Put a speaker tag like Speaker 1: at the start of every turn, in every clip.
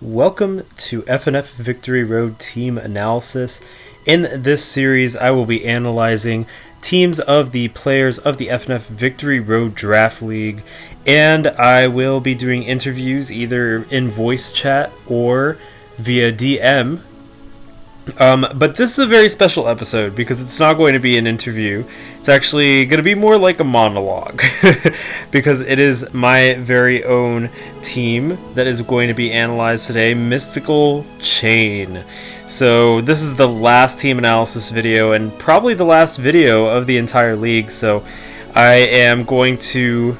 Speaker 1: Welcome to FNF Victory Road Team Analysis. In this series, I will be analyzing teams of the players of the FNF Victory Road Draft League, and I will be doing interviews either in voice chat or via DM. But this is a very special episode because it's not going to be an interview. It's actually going to be more like a monologue because it is my very own team that is going to be analyzed today, Mystical Chain. So this is the last team analysis video and probably the last video of the entire league. So I am going to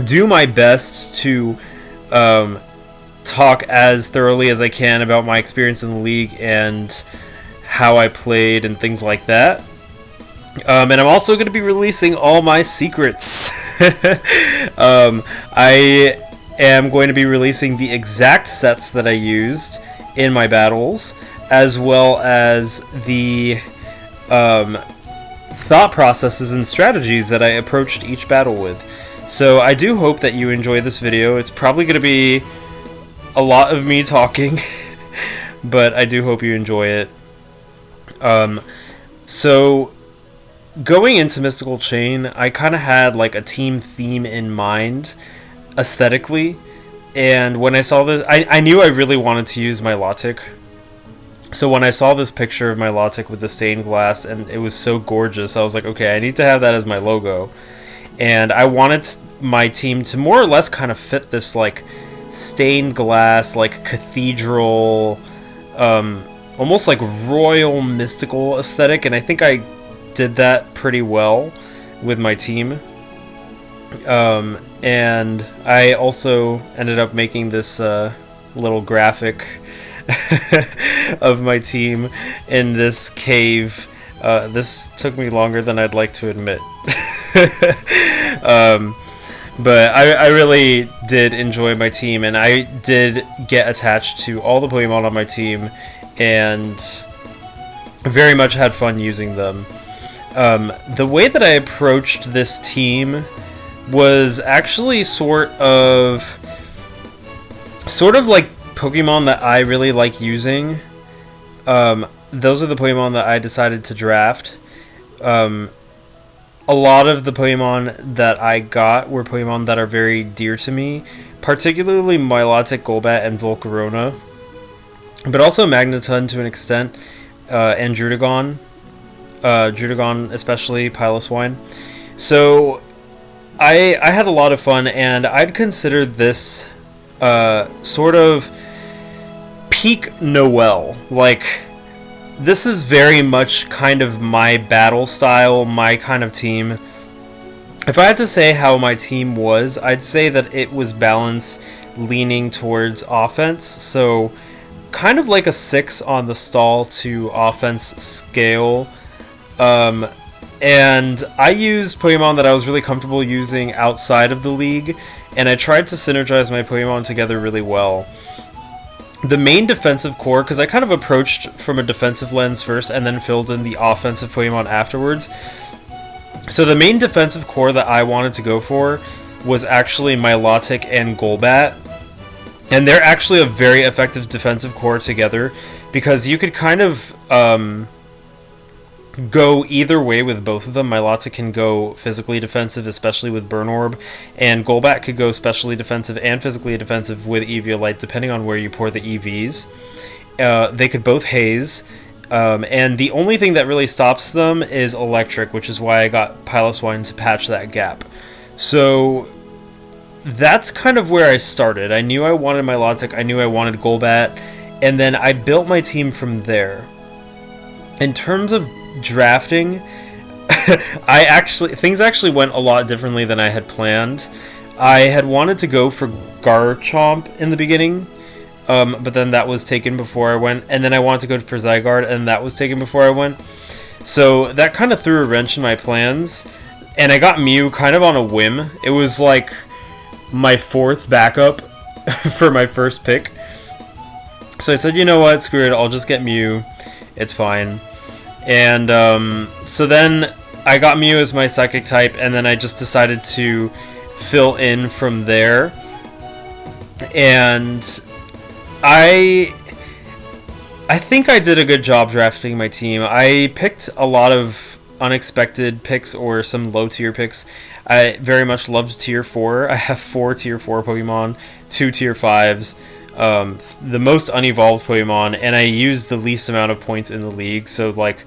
Speaker 1: do my best to talk as thoroughly as I can about my experience in the league and how I played and things like that. And I'm also going to be releasing all my secrets. I am going to be releasing the exact sets that I used in my battles, as well as the thought processes and strategies that I approached each battle with. So I do hope that you enjoy this video. It's probably going to be a lot of me talking, but I do hope you enjoy it. So going into Mystical Chain, I kind of had like a team theme in mind aesthetically, and when I saw this, I knew I really wanted to use my Lotic. So when I saw this picture of my Lotic with the stained glass and it was so gorgeous, I was like, okay, I need to have that as my logo. And I wanted my team to more or less kind of fit this like stained glass, like cathedral, almost like royal mystical aesthetic, and I think I did that pretty well with my team. And I also ended up making this little graphic of my team in this cave. This took me longer than I'd like to admit. But I really did enjoy my team, and I did get attached to all the Pokemon on my team, and very much had fun using them. The way that I approached this team was actually sort of like Pokemon that I really like using. Those are the Pokemon that I decided to draft. A lot of the Pokemon that I got were Pokemon that are very dear to me, particularly Milotic, Golbat, and Volcarona, but also Magneton to an extent, and Druddigon. Druddigon especially, Piloswine. So I had a lot of fun, and I'd consider this sort of peak Noel. Like, this is very much kind of my battle style, my kind of team. If I had to say how my team was, I'd say that it was balanced, leaning towards offense. So kind of like a 6 on the stall to offense scale. And I used Pokemon that I was really comfortable using outside of the league, and I tried to synergize my Pokemon together really well. The main defensive core, because I kind of approached from a defensive lens first and then filled in the offensive Pokemon afterwards. So the main defensive core that I wanted to go for was actually Milotic and Golbat. And they're actually a very effective defensive core together, because you could kind of go either way with both of them. Milotic can go physically defensive, especially with Burn Orb, and Golbat could go specially defensive and physically defensive with Eviolite, depending on where you pour the EVs. They could both haze, and the only thing that really stops them is Electric, which is why I got Piloswine to patch that gap. So that's kind of where I started. I knew I wanted Milotic, I knew I wanted Golbat, and then I built my team from there. In terms of drafting, things actually went a lot differently than I had planned. I had wanted to go for Garchomp in the beginning, but then that was taken before I went, and then I wanted to go for Zygarde, and that was taken before I went. So that kind of threw a wrench in my plans, and I got Mew kind of on a whim. It was like my 4th backup for my first pick. So I said, you know what, screw it, I'll just get Mew. It's fine. And so then I got Mew as my psychic type, and then I just decided to fill in from there. And I I think I did a good job drafting my team. I picked a lot of unexpected picks or some low tier picks. I very much loved tier 4. I have 4 tier 4 Pokemon, 2 tier 5s, the most unevolved Pokemon, and I used the least amount of points in the league. So, like,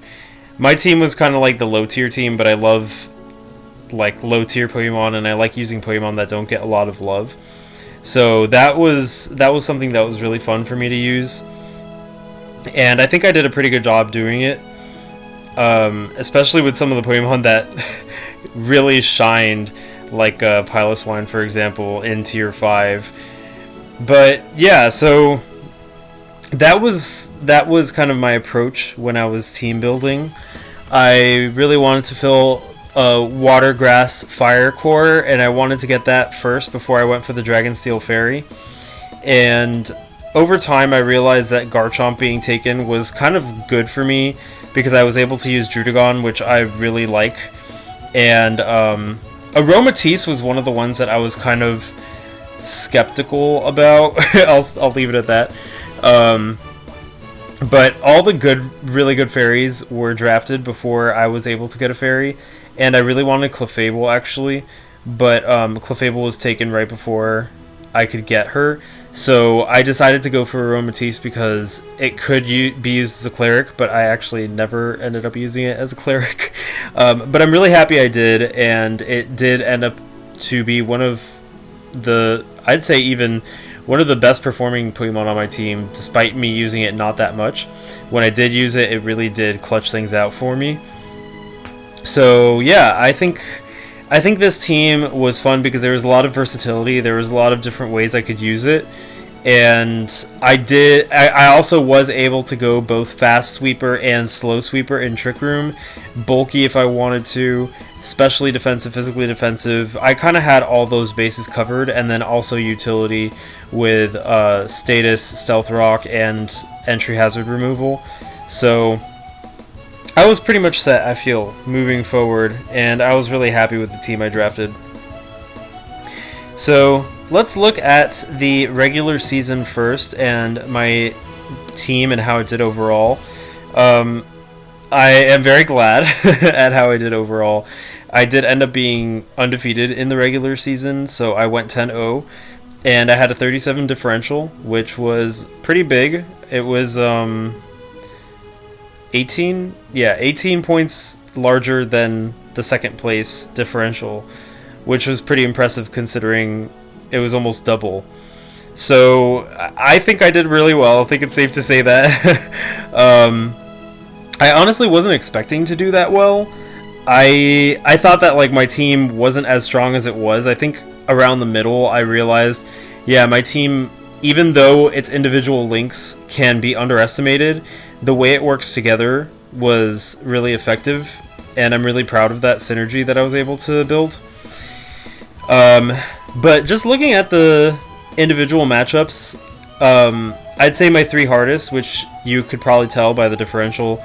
Speaker 1: my team was kind of like the low tier team, but I love, like, low tier Pokemon, and I like using Pokemon that don't get a lot of love. So that was something that was really fun for me to use, and I think I did a pretty good job doing it, especially with some of the Pokemon that really shined, like Piloswine, for example, in Tier 5. But yeah, so that was kind of my approach when I was team building. I really wanted to fill a Water Grass Fire Core, and I wanted to get that first before I went for the Dragonsteel Fairy. And over time, I realized that Garchomp being taken was kind of good for me because I was able to use Druddigon, which I really like. And Aromatisse was one of the ones that I was kind of skeptical about. I'll leave it at that. But all the really good fairies were drafted before I was able to get a fairy, and I really wanted Clefable actually, but Clefable was taken right before I could get her. So I decided to go for Aromatisse because it could be used as a cleric, but I actually never ended up using it as a cleric. But I'm really happy I did, and it did end up to be one of I'd say even one of the best performing Pokemon on my team, despite me using it not that much. When I did use it, it really did clutch things out for me. So yeah, I think this team was fun because there was a lot of versatility. There was a lot of different ways I could use it, and I also was able to go both fast sweeper and slow sweeper in Trick Room, bulky if I wanted to, especially defensive, physically defensive. I kind of had all those bases covered, and then also utility with status, stealth rock, and entry hazard removal. So I was pretty much set, I feel, moving forward, and I was really happy with the team I drafted. So let's look at the regular season first and my team and how it did overall. I am very glad at how I did overall. I did end up being undefeated in the regular season, so I went 10-0, and I had a 37 differential, which was pretty big. It was 18 points larger than the second place differential, which was pretty impressive considering it was almost double. So I think I did really well. I think it's safe to say that. I honestly wasn't expecting to do that well. I thought that like my team wasn't as strong as it was. I think around the middle I realized, yeah, my team, even though its individual links can be underestimated, the way it works together was really effective, and I'm really proud of that synergy that I was able to build. But just looking at the individual matchups, I'd say my 3 hardest, which you could probably tell by the differential,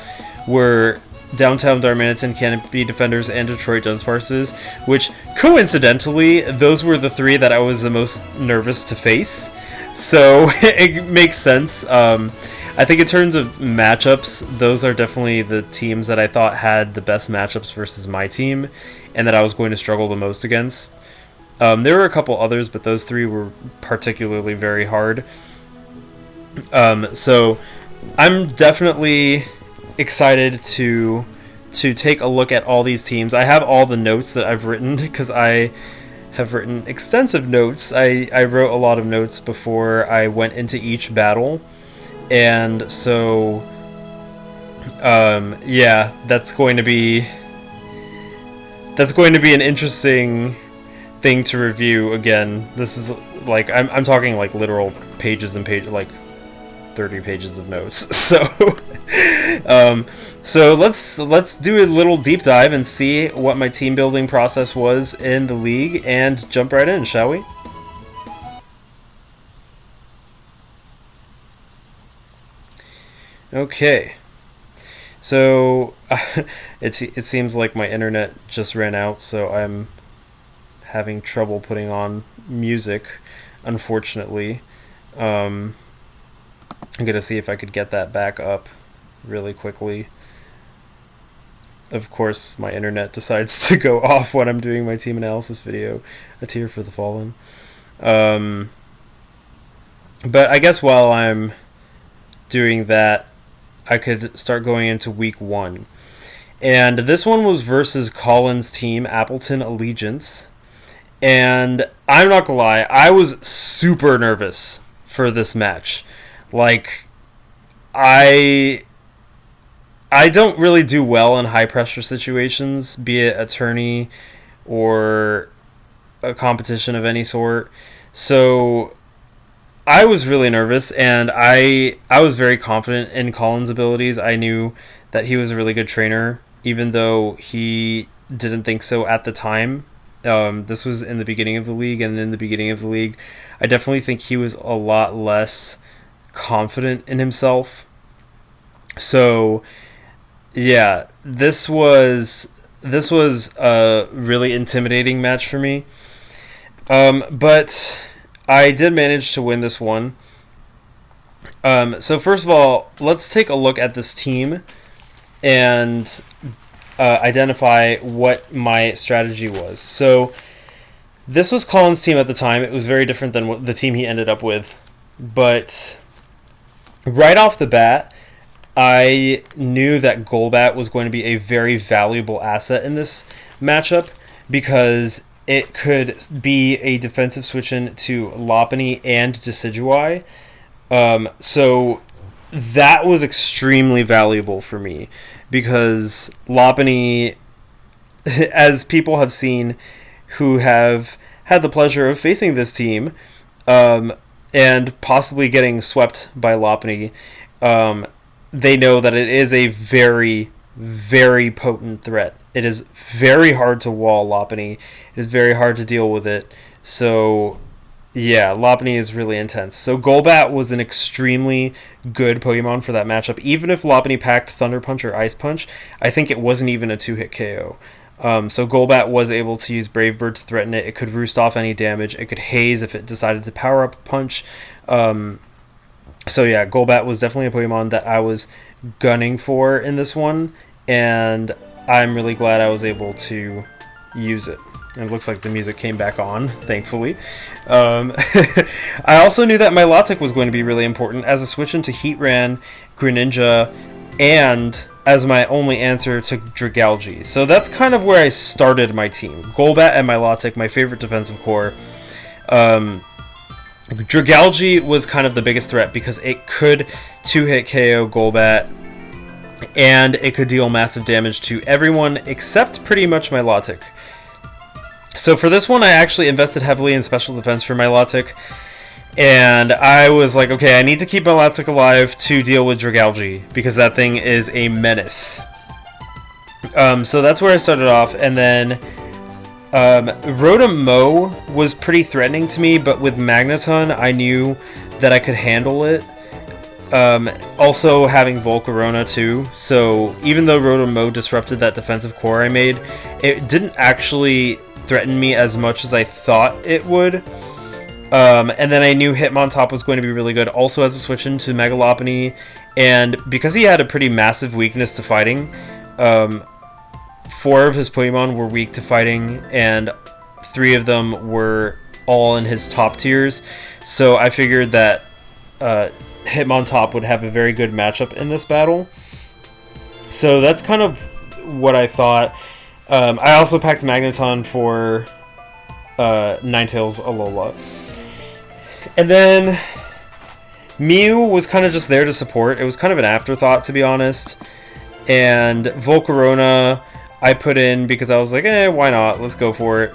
Speaker 1: were Downtown Darmanitan, Canopy Defenders, and Detroit Dunsparces, which coincidentally, those were the 3 that I was the most nervous to face. So it makes sense. I think in terms of matchups, those are definitely the teams that I thought had the best matchups versus my team, and that I was going to struggle the most against. There were a couple others, but those 3 were particularly very hard. So I'm definitely excited to take a look at all these teams. I have all the notes that I've written because I have written extensive notes. I wrote a lot of notes before I went into each battle, and so yeah, that's going to be an interesting thing to review again. This is like I'm talking like literal pages and pages, like 30 pages of notes. So let's do a little deep dive and see what my team building process was in the league, and jump right in, shall we? Okay. So it seems like my internet just ran out, so I'm having trouble putting on music, unfortunately. I'm going to see if I could get that back up really quickly. Of course, my internet decides to go off when I'm doing my team analysis video. A tear for the fallen. But I guess while I'm doing that, I could start going into week 1. And this one was versus Colin's team, Appleton Allegiance. And I'm not gonna lie, I was super nervous for this match. Like, I don't really do well in high pressure situations, be it a tourney or a competition of any sort. So I was really nervous, and I was very confident in Colin's abilities. I knew that he was a really good trainer, even though he didn't think so at the time. This was in the beginning of the league, and in the beginning of the league, I definitely think he was a lot less confident in himself. So yeah, this was a really intimidating match for me. But I did manage to win this one. So first of all, let's take a look at this team and identify what my strategy was. So this was Colin's team at the time. It was very different than what the team he ended up with. But right off the bat, I knew that Golbat was going to be a very valuable asset in this matchup because it could be a defensive switch-in to Lopunny and Decidueye. So that was extremely valuable for me because Lopunny, as people have seen who have had the pleasure of facing this team and possibly getting swept by Lopunny, they know that it is a very, very potent threat. It is very hard to wall Lopunny. It is very hard to deal with it. So, yeah, Lopunny is really intense. So Golbat was an extremely good Pokemon for that matchup. Even if Lopunny packed Thunder Punch or Ice Punch, I think it wasn't even a 2-hit KO. So Golbat was able to use Brave Bird to threaten it. It could roost off any damage. It could haze if it decided to power up a punch. So yeah, Golbat was definitely a Pokemon that I was gunning for in this one, and I'm really glad I was able to use it. And it looks like the music came back on, thankfully. I also knew that Milotic was going to be really important as a switch into Heatran, Greninja, and as my only answer to Dragalge. So that's kind of where I started my team. Golbat and Milotic, my favorite defensive core. Dragalge was kind of the biggest threat because it could 2-hit KO Golbat, and it could deal massive damage to everyone except pretty much Milotic. So for this one, I actually invested heavily in special defense for Milotic, and I was like, okay, I need to keep Milotic alive to deal with Dragalge because that thing is a menace. So that's where I started off, and then Rotom-Mow was pretty threatening to me, but with Magneton, I knew that I could handle it. Also having Volcarona too, so even though Rotom-Mow disrupted that defensive core I made, it didn't actually threaten me as much as I thought it would. And then I knew Hitmontop was going to be really good, also as a switch into Mega Lopunny, and because he had a pretty massive weakness to fighting, 4 of his Pokemon were weak to fighting, and 3 of them were all in his top tiers. So I figured that Hitmontop would have a very good matchup in this battle. So that's kind of what I thought. I also packed Magneton for Ninetales Alola. And then Mew was kind of just there to support. It was kind of an afterthought, to be honest. And Volcarona I put in because I was like, why not? Let's go for it.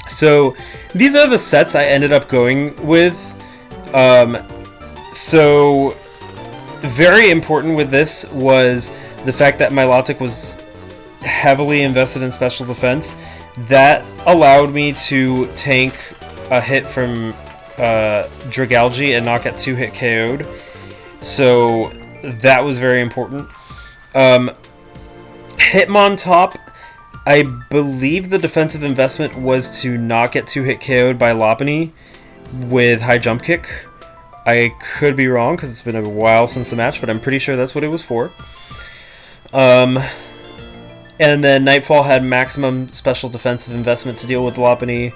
Speaker 1: So these are the sets I ended up going with. So very important with this was the fact that Milotic was heavily invested in special defense. That allowed me to tank a hit from Dragalge and not get 2-hit KO'd. So that was very important. Hitmontop, I believe the defensive investment was to not get 2-hit KO'd by Lopunny with high jump kick. I could be wrong because it's been a while since the match, but I'm pretty sure that's what it was for. And then Nightfall had maximum special defensive investment to deal with Lopunny.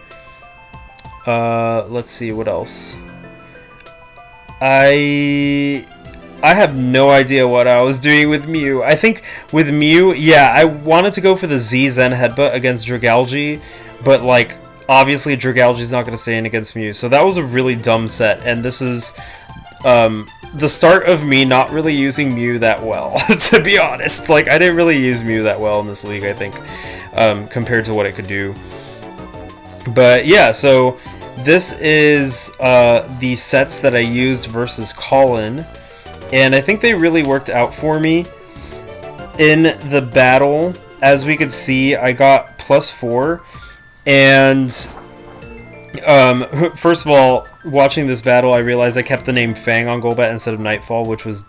Speaker 1: Let's see, what else? I have no idea what I was doing with Mew. I think with Mew, yeah, I wanted to go for the Z-Zen Headbutt against Dragalge, but, like, obviously Dragalge's not going to stand against Mew, so that was a really dumb set, and this is the start of me not really using Mew that well, to be honest. Like, I didn't really use Mew that well in this league, I think, compared to what it could do. But, yeah, so this is the sets that I used versus Colin, and I think they really worked out for me. In the battle, as we could see, I got +4, and first of all, watching this battle, I realized I kept the name Fang on Golbat instead of Nightfall, which was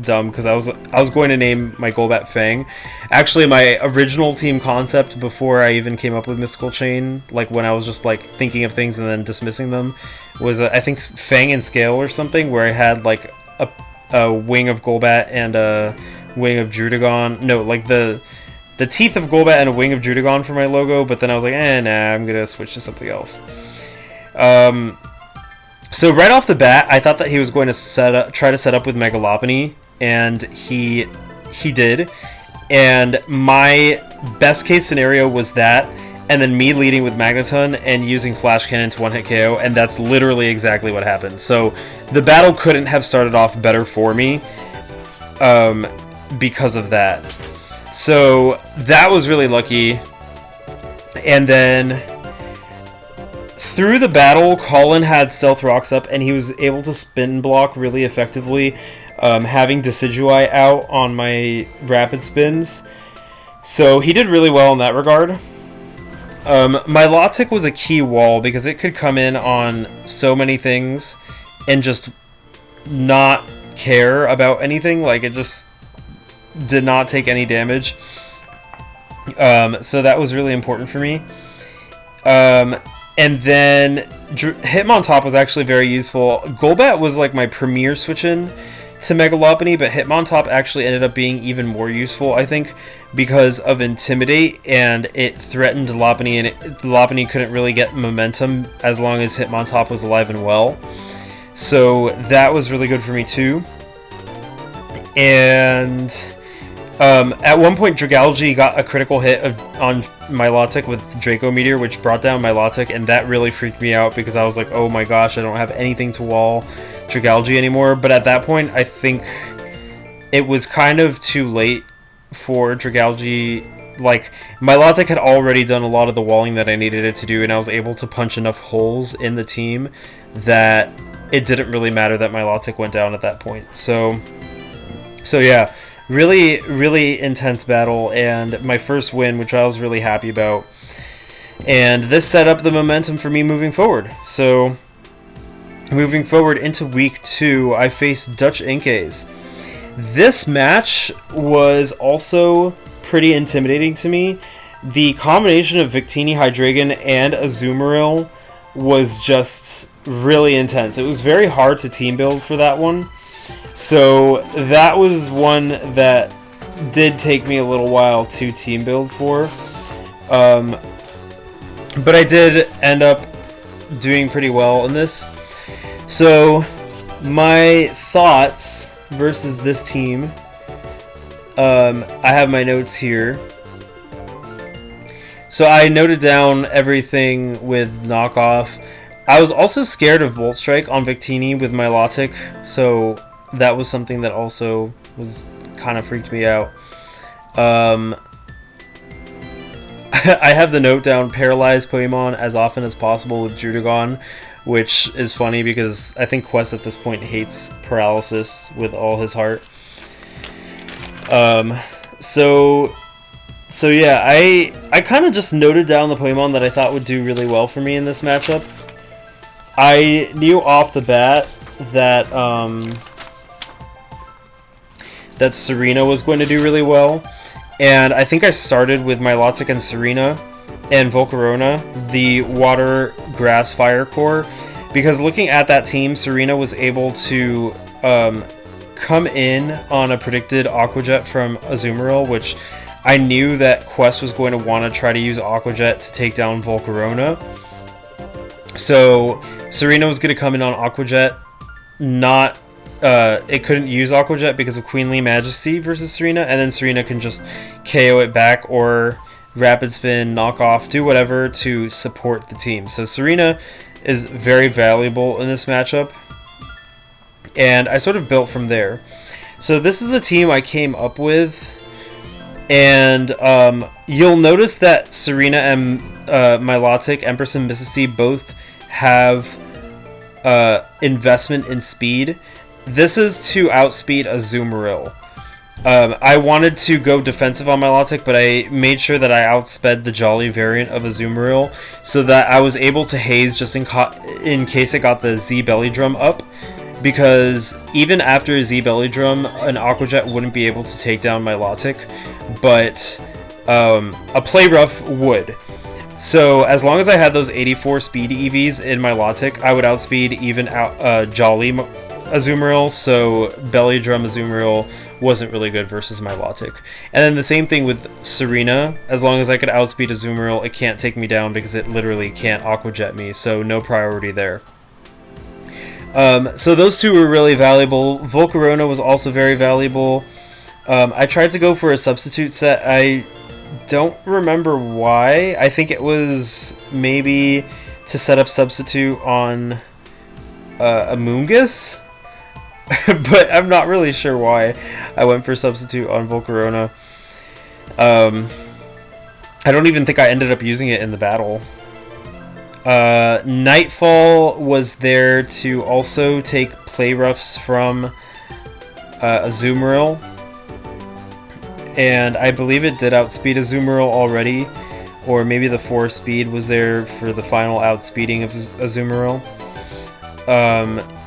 Speaker 1: dumb because I was going to name my Golbat Fang. Actually, my original team concept before I even came up with Mystical Chain, like when I was just like thinking of things and then dismissing them, was I think Fang and Scale or something, where I had like a wing of Golbat and a wing of Druddigon. No, like the teeth of Golbat and a wing of Druddigon for my logo, but then I was like, nah, I'm gonna switch to something else. So right off the bat, I thought that he was going to try to set up with Mega Lopunny, and he did. And my best case scenario was that, and then me leading with Magneton and using Flash Cannon to one-hit KO, and that's literally exactly what happened. So the battle couldn't have started off better for me because of that. So that was really lucky. And then through the battle, Colin had Stealth Rocks up, and he was able to spin block really effectively, having Decidueye out on my rapid spins. So he did really well in that regard. My Lotic was a key wall because it could come in on so many things and just not care about anything. Like, it just did not take any damage. So that was really important for me. And then Hitmontop was actually very useful. Golbat was like my premier switch-in to Mega Lopunny, but Hitmontop actually ended up being even more useful, I think, because of Intimidate, and it threatened Lopunny, and Lopunny couldn't really get momentum as long as Hitmontop was alive and well. So that was really good for me too. And at one point, Dragalge got a critical hit on Milotic with Draco Meteor, which brought down Milotic, and that really freaked me out because I was like, oh my gosh, I don't have anything to wall Dragalge anymore. But at that point, I think it was kind of too late for Dragalge. Like, Milotic had already done a lot of the walling that I needed it to do, and I was able to punch enough holes in the team that it didn't really matter that Milotic went down at that point. So yeah. Really, really intense battle, and my first win, which I was really happy about. And this set up the momentum for me moving forward. So, moving forward into week 2, I faced Dutch Inkays. This match was also pretty intimidating to me. The combination of Victini, Hydreigon, and Azumarill was just really intense. It was very hard to team build for that one. So that was one that did take me a little while to team build for. But I did end up doing pretty well in this. So my thoughts versus this team. I have my notes here. So I noted down everything with knockoff. I was also scared of Bolt Strike on Victini with Milotic, so that was something that also was kind of freaked me out. I have the note down, paralyze Pokemon as often as possible with Druddigon, which is funny because I think Quest at this point hates paralysis with all his heart. So yeah, I kind of just noted down the Pokemon that I thought would do really well for me in this matchup. I knew off the bat that that Serena was going to do really well, and I think I started with Milotic and Serena and Volcarona, the Water, Grass, Fire core, because looking at that team, Serena was able to come in on a predicted Aqua Jet from Azumarill, which I knew that Quest was going to want to try to use Aqua Jet to take down Volcarona. So Serena was going to come in on Aqua Jet. Not it couldn't use Aqua Jet because of Queenly Majesty versus Serena, and then Serena can just KO it back or Rapid Spin, knock off, do whatever to support the team. So Serena is very valuable in this matchup, and I sort of built from there. So this is the team I came up with, and you'll notice that Serena and Milotic, Empress, and Mrs. C both have investment in speed. This is to outspeed Azumarill. I wanted to go defensive on Milotic, but I made sure that I outsped the Jolly variant of Azumarill so that I was able to haze just in case I got the Z Belly Drum up, because even after a Z Belly Drum, an Aqua Jet wouldn't be able to take down Milotic, but a Play Rough would. So as long as I had those 84 speed EVs in Milotic, I would outspeed even Jolly Azumarill, so Belly Drum Azumarill wasn't really good versus Milotic. And then the same thing with Serena. As long as I could outspeed Azumarill, it can't take me down because it literally can't Aqua Jet me, so no priority there. So those two were really valuable. Volcarona was also very valuable. I tried to go for a substitute set. I don't remember why. I think it was maybe to set up substitute on Amoonguss, but I'm not really sure why I went for substitute on Volcarona. I don't even think I ended up using it in the battle. Nightfall was there to also take Play Roughs from Azumarill, and I believe it did outspeed Azumarill already, or maybe the 4 speed was there for the final outspeeding of Azumarill.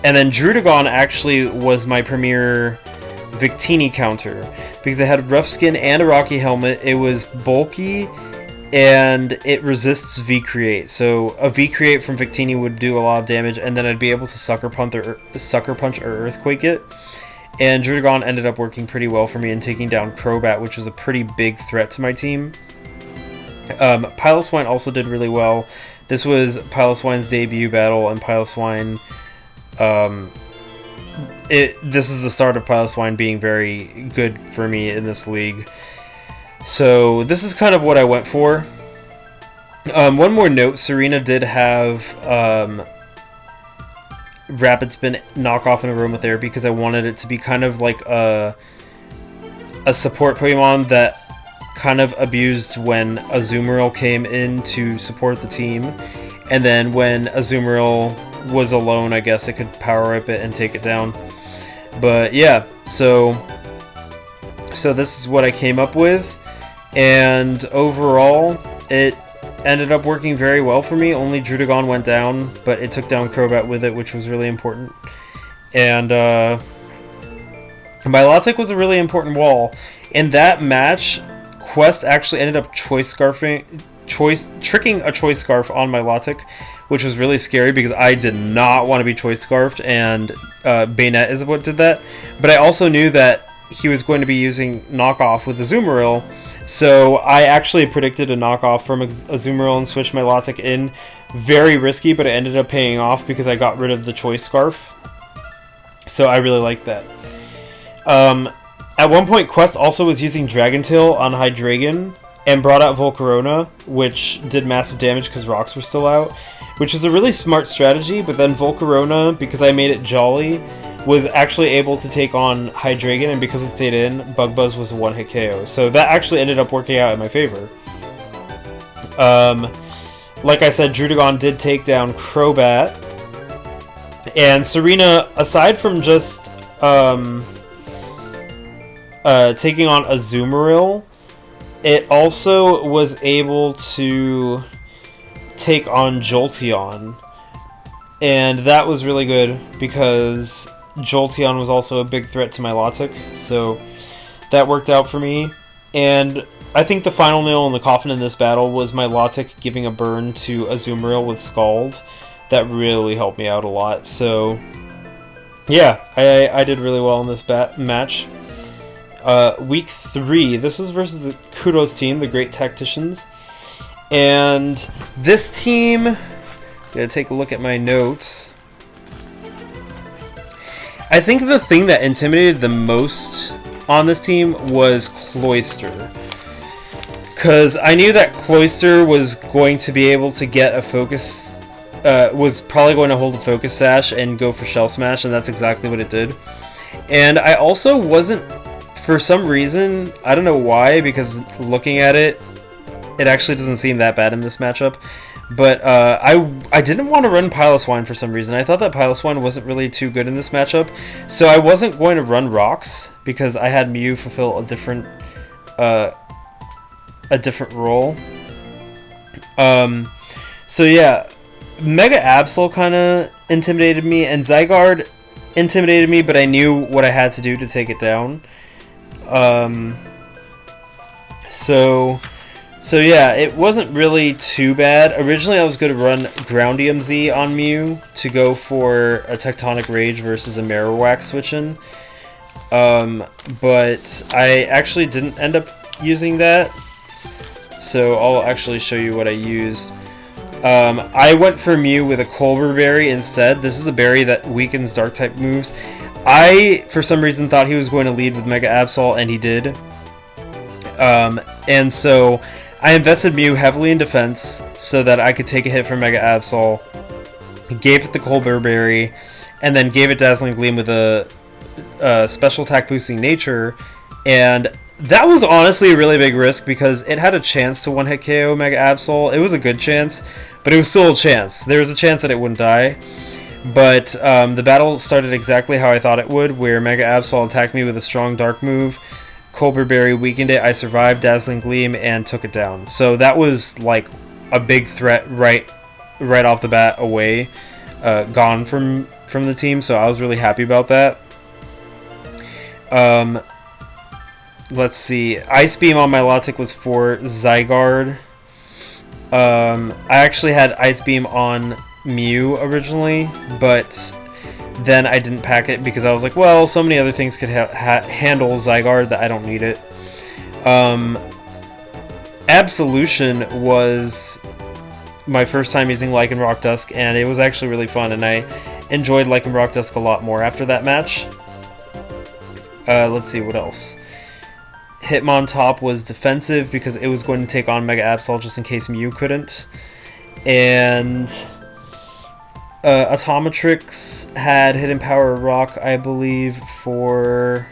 Speaker 1: And then Druddigon actually was my premier Victini counter, because it had rough skin and a rocky helmet. It was bulky, and it resists V-Create. So a V-Create from Victini would do a lot of damage, and then I'd be able to Sucker Punch or Earthquake it. And Druddigon ended up working pretty well for me in taking down Crobat, which was a pretty big threat to my team. Piloswine also did really well. This was Piloswine's debut battle, and Piloswine... this is the start of Piloswine being very good for me in this league. So this is kind of what I went for. One more note, Serena did have Rapid Spin, Knockoff, and Aromatherapy because I wanted it to be kind of like a support Pokemon that kind of abused when Azumarill came in to support the team, and then when Azumarill was alone, I guess it could power up it and take it down. But yeah, so this is what I came up with, and overall it ended up working very well for me. Only Druddigon went down, but it took down Crobat with it, which was really important. And Milotic was a really important wall. In that match, Quest actually ended up tricking a Choice Scarf on Milotic, which was really scary because I did not want to be Choice Scarfed, and Bayonet is what did that. But I also knew that he was going to be using Knockoff with Azumarill, so I actually predicted a Knockoff from Azumarill and switched Milotic in. Very risky, but it ended up paying off because I got rid of the Choice Scarf. So I really liked that. At one point, Quest also was using Dragon Tail on Hydreigon and brought out Volcarona, which did massive damage because rocks were still out, which is a really smart strategy. But then Volcarona, because I made it Jolly, was actually able to take on Hydreigon, and because it stayed in, Bug Buzz was a one-hit KO. So that actually ended up working out in my favor. Like I said, Druddigon did take down Crobat, and Serena, aside from just taking on Azumarill, it also was able to take on Jolteon, and that was really good because Jolteon was also a big threat to Milotic, so that worked out for me. And I think the final nail in the coffin in this battle was Milotic giving a burn to Azumarill with Scald. that really helped me out a lot. So yeah, I did really well in this match. Week 3, this was versus the Kudos team, the Great Tacticians. And this team, I'm going to take a look at my notes. I think the thing that intimidated the most on this team was Cloyster. Because I knew that Cloyster was going to be able to get a focus, was probably going to hold a focus sash and go for Shell Smash, and that's exactly what it did. And I also wasn't, for some reason, I don't know why, because looking at it, it actually doesn't seem that bad in this matchup. But I didn't want to run Piloswine for some reason. I thought that Piloswine wasn't really too good in this matchup. So I wasn't going to run Rocks, because I had Mew fulfill a different role. So yeah, Mega Absol kind of intimidated me, and Zygarde intimidated me, but I knew what I had to do to take it down. So yeah, it wasn't really too bad. Originally I was going to run Groundium Z on Mew to go for a Tectonic Rage versus a Marowak switch-in. But I actually didn't end up using that. So I'll actually show you what I used. I went for Mew with a Colbur Berry instead. This is a berry that weakens Dark-type moves. I, for some reason, thought he was going to lead with Mega Absol, and he did. And so I invested Mew heavily in defense so that I could take a hit from Mega Absol, gave it the Colbur Berry, and then gave it Dazzling Gleam with a special attack boosting nature. And that was honestly a really big risk because it had a chance to one-hit KO Mega Absol. It was a good chance, but it was still a chance. There was a chance that it wouldn't die. But the battle started exactly how I thought it would, where Mega Absol attacked me with a strong dark move. Colbur Berry weakened it, I survived Dazzling Gleam, and took it down. So that was like a big threat right off the bat away, gone from the team, so I was really happy about that. Let's see, Ice Beam on my Lotic was for Zygarde. I actually had Ice Beam on Mew originally, but then I didn't pack it because I was like, well, so many other things could handle Zygarde that I don't need it. Absolution was my first time using Lycanroc Dusk, and it was actually really fun, and I enjoyed Lycanroc Dusk a lot more after that match. Let's see, what else? Hitmontop was defensive because it was going to take on Mega Absol just in case Mew couldn't. And Atomatrix had Hidden Power Rock, I believe, for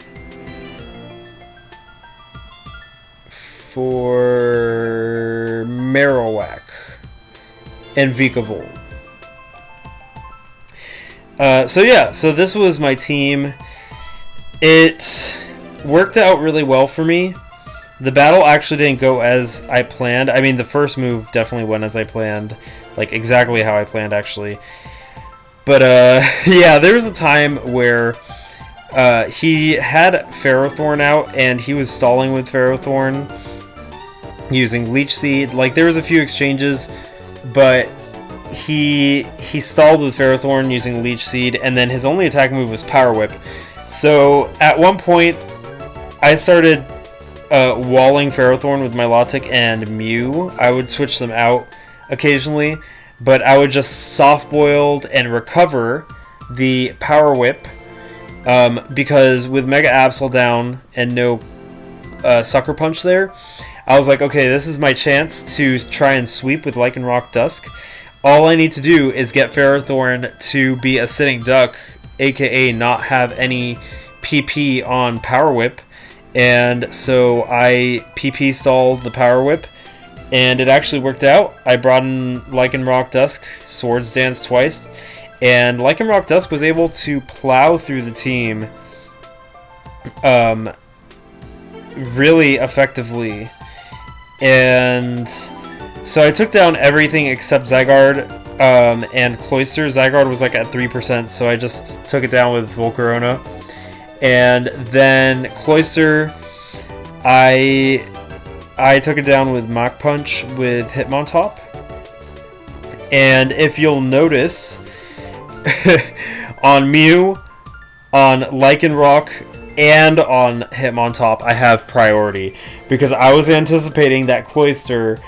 Speaker 1: Marowak and Vikavolt. So yeah, so this was my team. It worked out really well for me. The battle actually didn't go as I planned. I mean, the first move definitely went as I planned, like exactly how I planned actually. But yeah, there was a time where he had Ferrothorn out and he was stalling with Ferrothorn using Leech Seed. Like, there was a few exchanges, but he stalled with Ferrothorn using Leech Seed, and then his only attack move was Power Whip. So at one point, I started walling Ferrothorn with my Lotic and Mew. I would switch them out occasionally, but I would just soft-boiled and recover the Power Whip, because with Mega Absol down and no Sucker Punch there, I was like, okay, this is my chance to try and sweep with Lycanroc Dusk. All I need to do is get Ferrothorn to be a sitting duck, aka not have any PP on Power Whip, and so I PP stalled the Power Whip, and it actually worked out. I brought in Lycanroc Dusk, Swords Dance twice, and Lycanroc Dusk was able to plow through the team really effectively. And so I took down everything except Zygarde and Cloyster. Zygarde was like at 3%, so I just took it down with Volcarona. And then Cloyster, I took it down with Mach Punch with Hitmontop. And if you'll notice, on Mew, on Lycanroc, and on Hitmontop, I have priority. Because I was anticipating that Cloyster,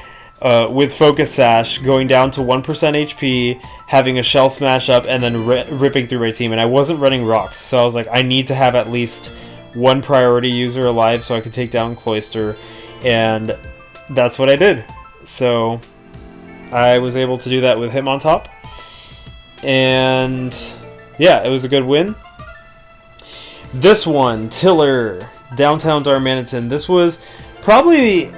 Speaker 1: with Focus Sash, going down to 1% HP, having a Shell Smash up, and then ripping through my team. And I wasn't running Rocks, so I was like, I need to have at least one priority user alive so I could take down Cloyster. And that's what I did. So I was able to do that with Hitmontop. And yeah, it was a good win. This one, Tiller, Downtown Darmanitan. This was probably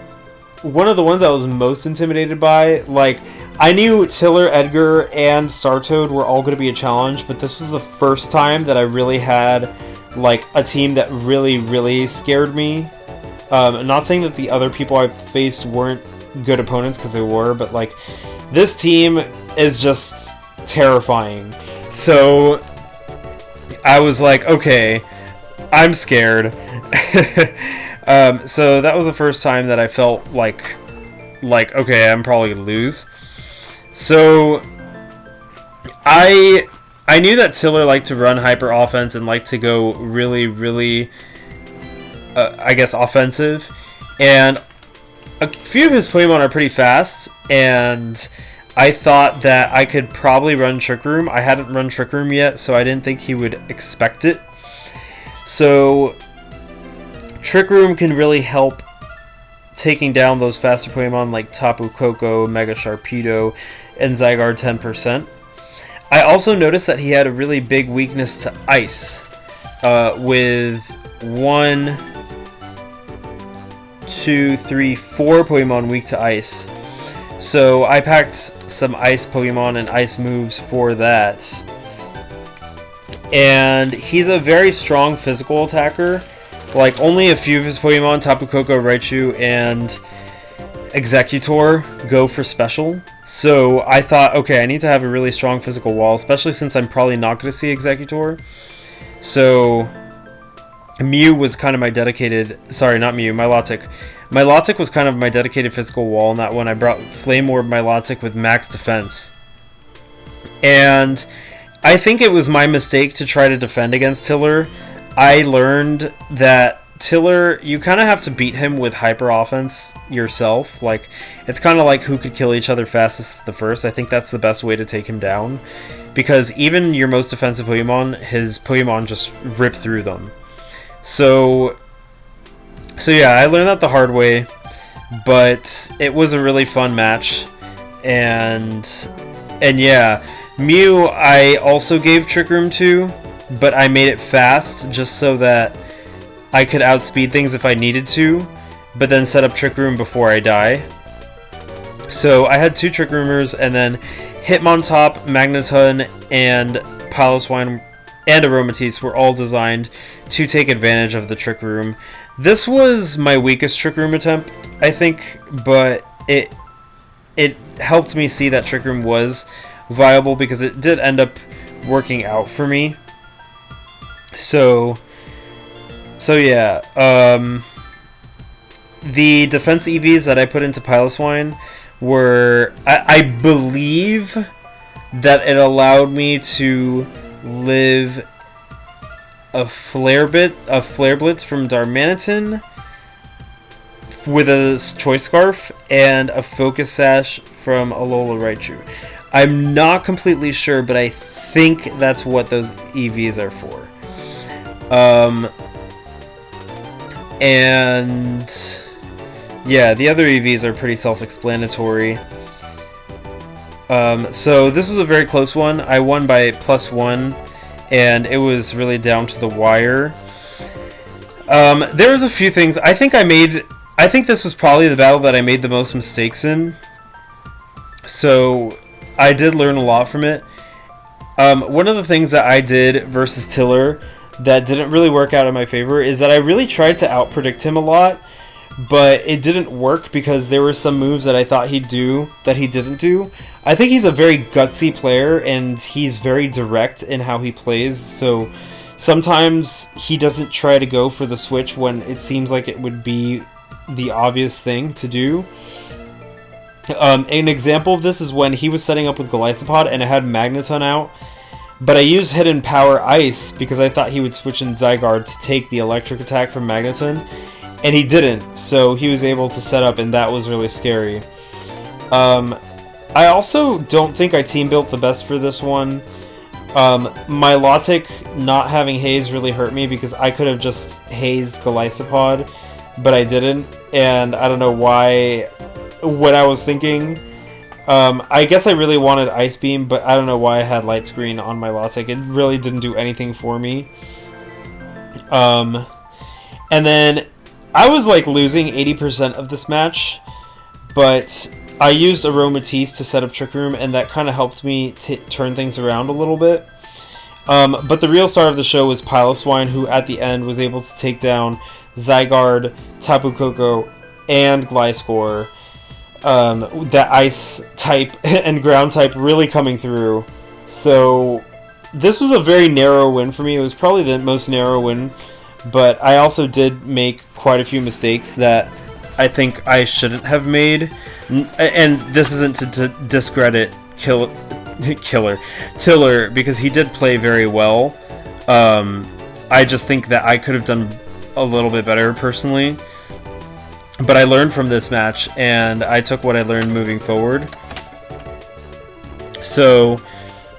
Speaker 1: one of the ones I was most intimidated by. Like, I knew Tiller, Edgar, and Startoad were all going to be a challenge, but this was the first time that I really had like a team that really scared me. I'm not saying that the other people I faced weren't good opponents, because they were, but like, this team is just terrifying. So I was like, okay, I'm scared. So that was the first time that I felt like okay, I'm probably gonna lose. So I knew that Tiller liked to run hyper offense and liked to go really I guess offensive, and a few of his Pokemon are pretty fast, and I thought that I could probably run Trick Room. I hadn't run Trick Room yet, so I didn't think he would expect it. So Trick Room can really help taking down those faster Pokemon like Tapu Koko, Mega Sharpedo, and Zygarde 10%. I also noticed that he had a really big weakness to Ice, with 1, 2, 3, 4 Pokemon weak to Ice. So I packed some Ice Pokemon and Ice moves for that. And he's a very strong physical attacker. Like, only a few of his Pokemon, Tapu Koko, Raichu, and Executor, go for special. So I thought, okay, I need to have a really strong physical wall, especially since I'm probably not going to see Executor. So Mew was kind of my dedicated... Sorry, not Mew, Milotic. Milotic was kind of my dedicated physical wall in that one. I brought Flame Orb Milotic with max defense. And I think it was my mistake to try to defend against Tiller. I learned that Tiller, you kind of have to beat him with hyper offense yourself. Like, it's kind of like who could kill each other fastest the first. I think that's the best way to take him down. Because even your most defensive Pokemon, his Pokemon just rip through them. So yeah, I learned that the hard way, but it was a really fun match, and yeah, Mew I also gave Trick Room to, but I made it fast just so that I could outspeed things if I needed to, but then set up Trick Room before I die. So I had 2 Trick Roomers, and then Hitmontop, Magneton, and Piloswine and Aromatisse were all designed to take advantage of the Trick Room. This was my weakest Trick Room attempt, I think, but it helped me see that Trick Room was viable, because it did end up working out for me. So yeah, the defense EVs that I put into Piloswine were, I believe that it allowed me to live a Flare Blitz from Darmanitan with a Choice Scarf and a Focus Sash from Alola Raichu. I'm not completely sure, but I think that's what those EVs are for. And yeah, the other EVs are pretty self-explanatory. So this was a very close one. I won by +1, and it was really down to the wire. There was a few things. I think this was probably the battle that I made the most mistakes in. So I did learn a lot from it. One of the things that I did versus Tiller that didn't really work out in my favor is that I really tried to outpredict him a lot, but it didn't work because there were some moves that I thought he'd do that he didn't do. I think he's a very gutsy player, and he's very direct in how he plays, so sometimes he doesn't try to go for the switch when it seems like it would be the obvious thing to do. An example of this is when he was setting up with Golisopod and I had Magneton out, but I used Hidden Power Ice because I thought he would switch in Zygarde to take the electric attack from Magneton, and he didn't, so he was able to set up, and that was really scary. I also don't think I team built the best for this one. My Lotic not having Haze really hurt me because I could have just hazed Golisopod, but I didn't, and I don't know why, what I was thinking. I guess I really wanted Ice Beam, but I don't know why I had Light Screen on my Lotic. It really didn't do anything for me. And then I was like losing 80% of this match, but I used Aromatisse to set up Trick Room, and that kind of helped me turn things around a little bit. But the real star of the show was Piloswine, who at the end was able to take down Zygarde, Tapu Koko, and Gliscor. That Ice type and Ground type really coming through. So this was a very narrow win for me. It was probably the most narrow win, but I also did make quite a few mistakes that I think I shouldn't have made. And this isn't to discredit Tiller, because he did play very well. I just think that I could have done a little bit better personally. But I learned from this match, and I took what I learned moving forward. So,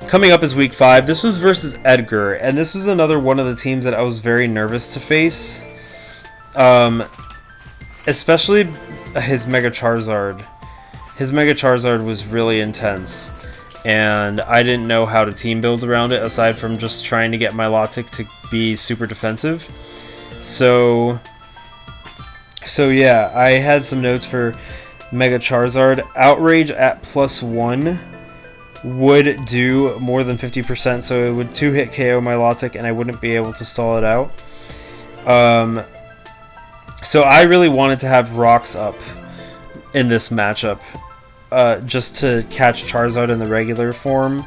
Speaker 1: coming up is Week 5. This was versus Edgar, and this was another one of the teams that I was very nervous to face. Especially his Mega Charizard. His Mega Charizard was really intense, and I didn't know how to team build around it, aside from just trying to get my Lotic to be super defensive. So yeah, I had some notes for Mega Charizard. Outrage at +1 would do more than 50%, so it would 2-hit KO my Lotic, and I wouldn't be able to stall it out. So I really wanted to have Rocks up in this matchup, just to catch Charizard in the regular form.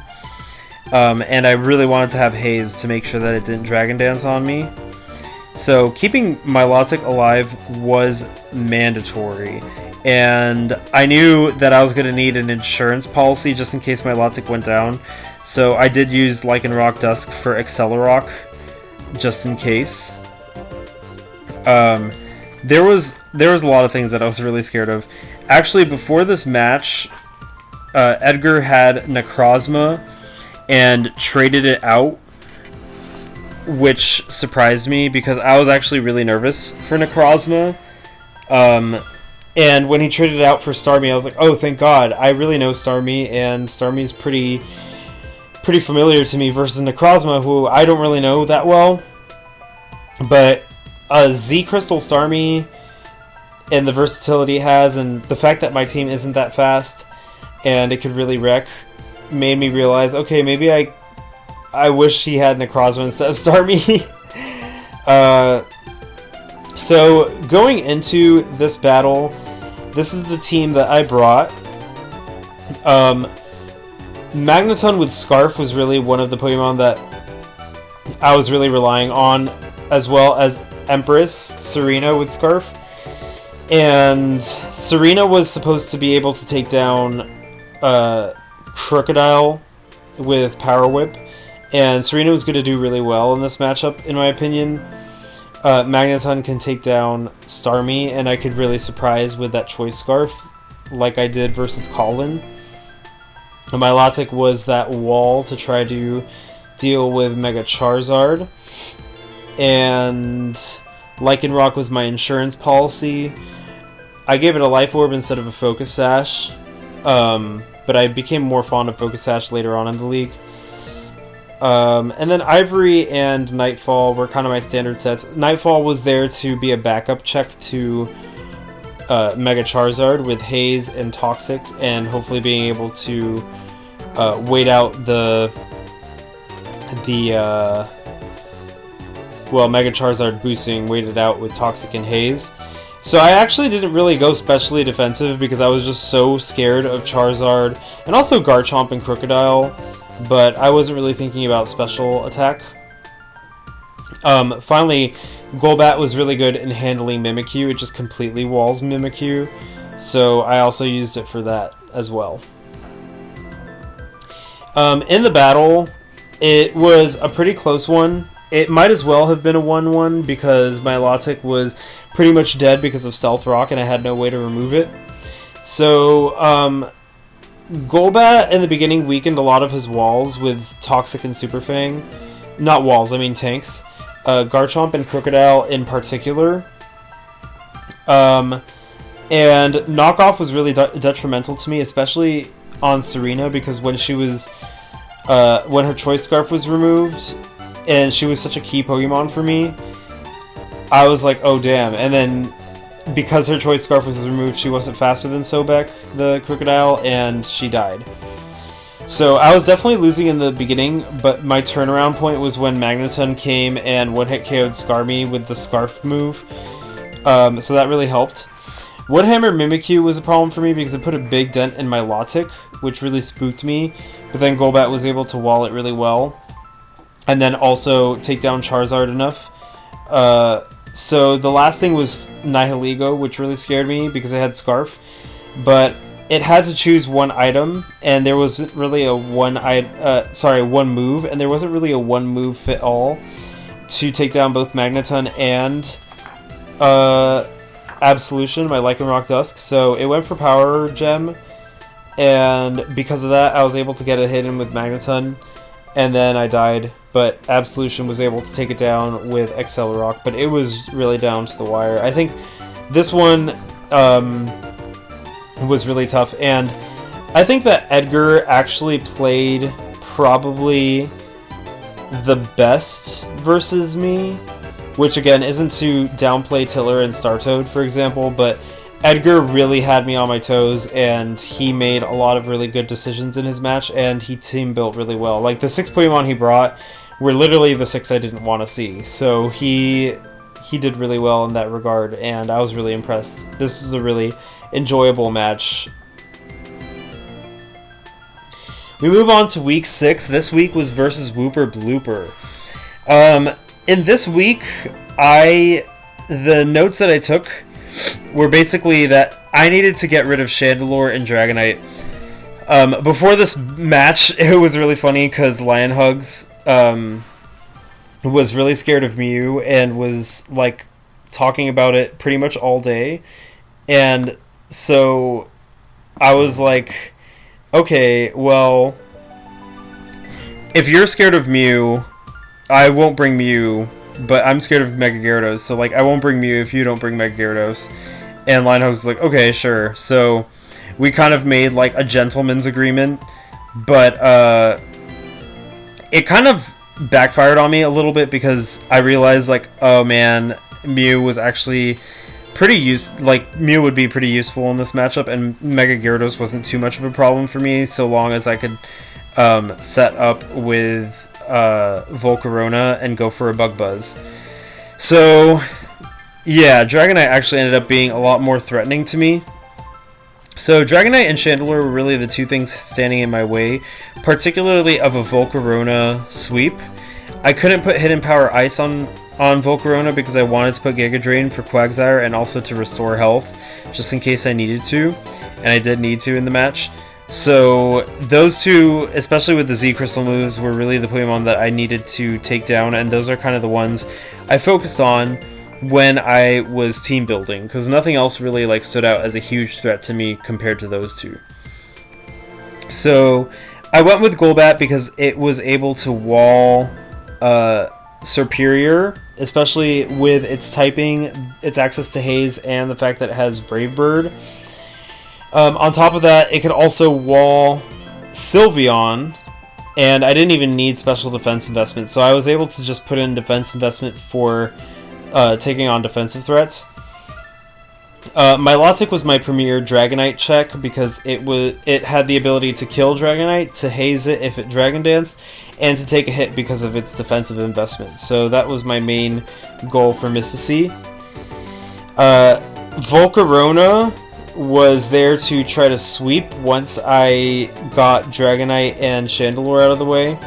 Speaker 1: And I really wanted to have Haze to make sure that it didn't Dragon Dance on me. So keeping my Lotic alive was mandatory, and I knew that I was going to need an insurance policy just in case my Lotic went down. So I did use Lycanroc Dusk for Accelerock, just in case. There was a lot of things that I was really scared of. Actually, before this match, Edgar had Necrozma and traded it out, which surprised me because I was actually really nervous for Necrozma. And when he traded it out for Starmie, I was like, oh, thank God. I really know Starmie, and Starmie's pretty familiar to me versus Necrozma, who I don't really know that well. But Z Crystal Starmie and the versatility it has, and the fact that my team isn't that fast and it could really wreck, made me realize, okay, maybe I wish he had Necrozma instead of Starmie. So going into this battle, this is the team that I brought. Magneton with Scarf was really one of the Pokemon that I was really relying on, as well as Empress Serena with Scarf. And Serena was supposed to be able to take down Crocodile with Power Whip, and Serena was going to do really well in this matchup, in my opinion. Magneton can take down Starmie, and I could really surprise with that Choice Scarf, like I did versus Colin. And my Lotic was that wall to try to deal with Mega Charizard, and Lycanroc was my insurance policy. I gave it a Life Orb instead of a Focus Sash, but I became more fond of Focus Sash later on in the league. And then Ivory and Nightfall were kind of my standard sets. Nightfall was there to be a backup check to Mega Charizard with Haze and Toxic, and hopefully being able to wait out Mega Charizard boosting waited out with Toxic and Haze. So I actually didn't really go specially defensive because I was just so scared of Charizard and also Garchomp and Crocodile, but I wasn't really thinking about special attack. Finally, Golbat was really good in handling Mimikyu. It just completely walls Mimikyu. So I also used it for that as well. In the battle, it was a pretty close one. It might as well have been a 1-1 because my Lotic was pretty much dead because of Stealth Rock and I had no way to remove it. So, Golbat in the beginning weakened a lot of his walls with Toxic and Super Fang. Not walls, I mean tanks. Garchomp and Crocodile in particular. And Knockoff was really detrimental to me, especially on Serena, because when she was... when her Choice Scarf was removed, and she was such a key Pokemon for me, I was like, oh damn. And then, because her Choice Scarf was removed, she wasn't faster than Sobek, the Crocodile, and she died. So I was definitely losing in the beginning, but my turnaround point was when Magneton came and one-hit KO'd Skarmy with the Scarf move. So that really helped. Woodhammer Mimikyu was a problem for me because it put a big dent in my Lotic, which really spooked me. But then Golbat was able to wall it really well. And then also take down Charizard enough. So the last thing was Nihilego, which really scared me because it had Scarf. But it had to choose one item, and there wasn't really a one move, and there wasn't really a one move fit all to take down both Magneton and Absolution, my Lycanroc Dusk. So it went for Power Gem, and because of that, I was able to get a hit in with Magneton, and then I died. But Absolution was able to take it down with Accelerock, but it was really down to the wire. I think this one was really tough, and I think that Edgar actually played probably the best versus me, which again isn't to downplay Tiller and Startoad, for example, but Edgar really had me on my toes, and he made a lot of really good decisions in his match, and he team built really well. Like, the 6 Pokemon he brought were literally the 6 I didn't want to see, so he did really well in that regard, and I was really impressed. This was a really enjoyable match. We move on to week 6. This week was versus Wooper Blooper. In this week, the notes that I took were basically that I needed to get rid of Chandelure and Dragonite. Before this match, it was really funny because Lionhugs was really scared of Mew and was like talking about it pretty much all day. And so I was like, okay, well, if you're scared of Mew, I won't bring Mew, but I'm scared of Mega Gyarados, so like I won't bring Mew if you don't bring Mega Gyarados. And Lionhugs was like, okay, sure. So we kind of made like a gentleman's agreement, but it kind of backfired on me a little bit because I realized like, oh man, Mew was actually Mew would be pretty useful in this matchup, and Mega Gyarados wasn't too much of a problem for me so long as I could set up with Volcarona and go for a Bug Buzz. So yeah, Dragonite actually ended up being a lot more threatening to me. So Dragonite and Chandelure were really the two things standing in my way, particularly of a Volcarona sweep. I couldn't put Hidden Power Ice on Volcarona because I wanted to put Giga Drain for Quagsire and also to restore health, just in case I needed to, and I did need to in the match. So those two, especially with the Z Crystal moves, were really the Pokemon that I needed to take down, and those are kind of the ones I focused on when I was team building, because nothing else really like stood out as a huge threat to me compared to those two. So I went with Golbat because it was able to wall Superior, especially with its typing, its access to Haze, and the fact that it has Brave Bird. On top of that, it could also wall Sylveon, and I didn't even need special defense investment, so I was able to just put in defense investment for taking on defensive threats. My Lotic was my premier Dragonite check because it had the ability to kill Dragonite, to haze it if it Dragon Danced, and to take a hit because of its defensive investment. So that was my main goal for Mississippi. Volcarona was there to try to sweep once I got Dragonite and Chandelure out of the way.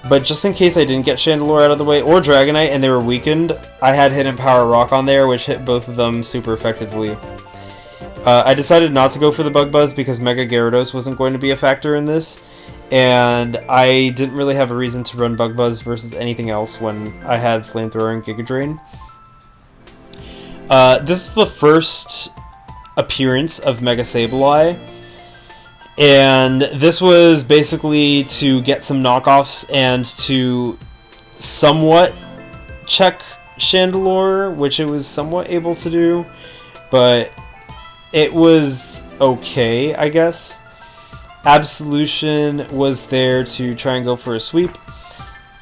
Speaker 1: But just in case I didn't get Chandelure out of the way, or Dragonite, and they were weakened, I had Hidden Power Rock on there, which hit both of them super effectively. I decided not to go for the Bug Buzz because Mega Gyarados wasn't going to be a factor in this, and I didn't really have a reason to run Bug Buzz versus anything else when I had Flamethrower and Giga Drain. This is the first appearance of Mega Sableye, and this was basically to get some knockoffs and to somewhat check Chandelure, which it was somewhat able to do, but it was okay, I guess. Absolution was there to try and go for a sweep,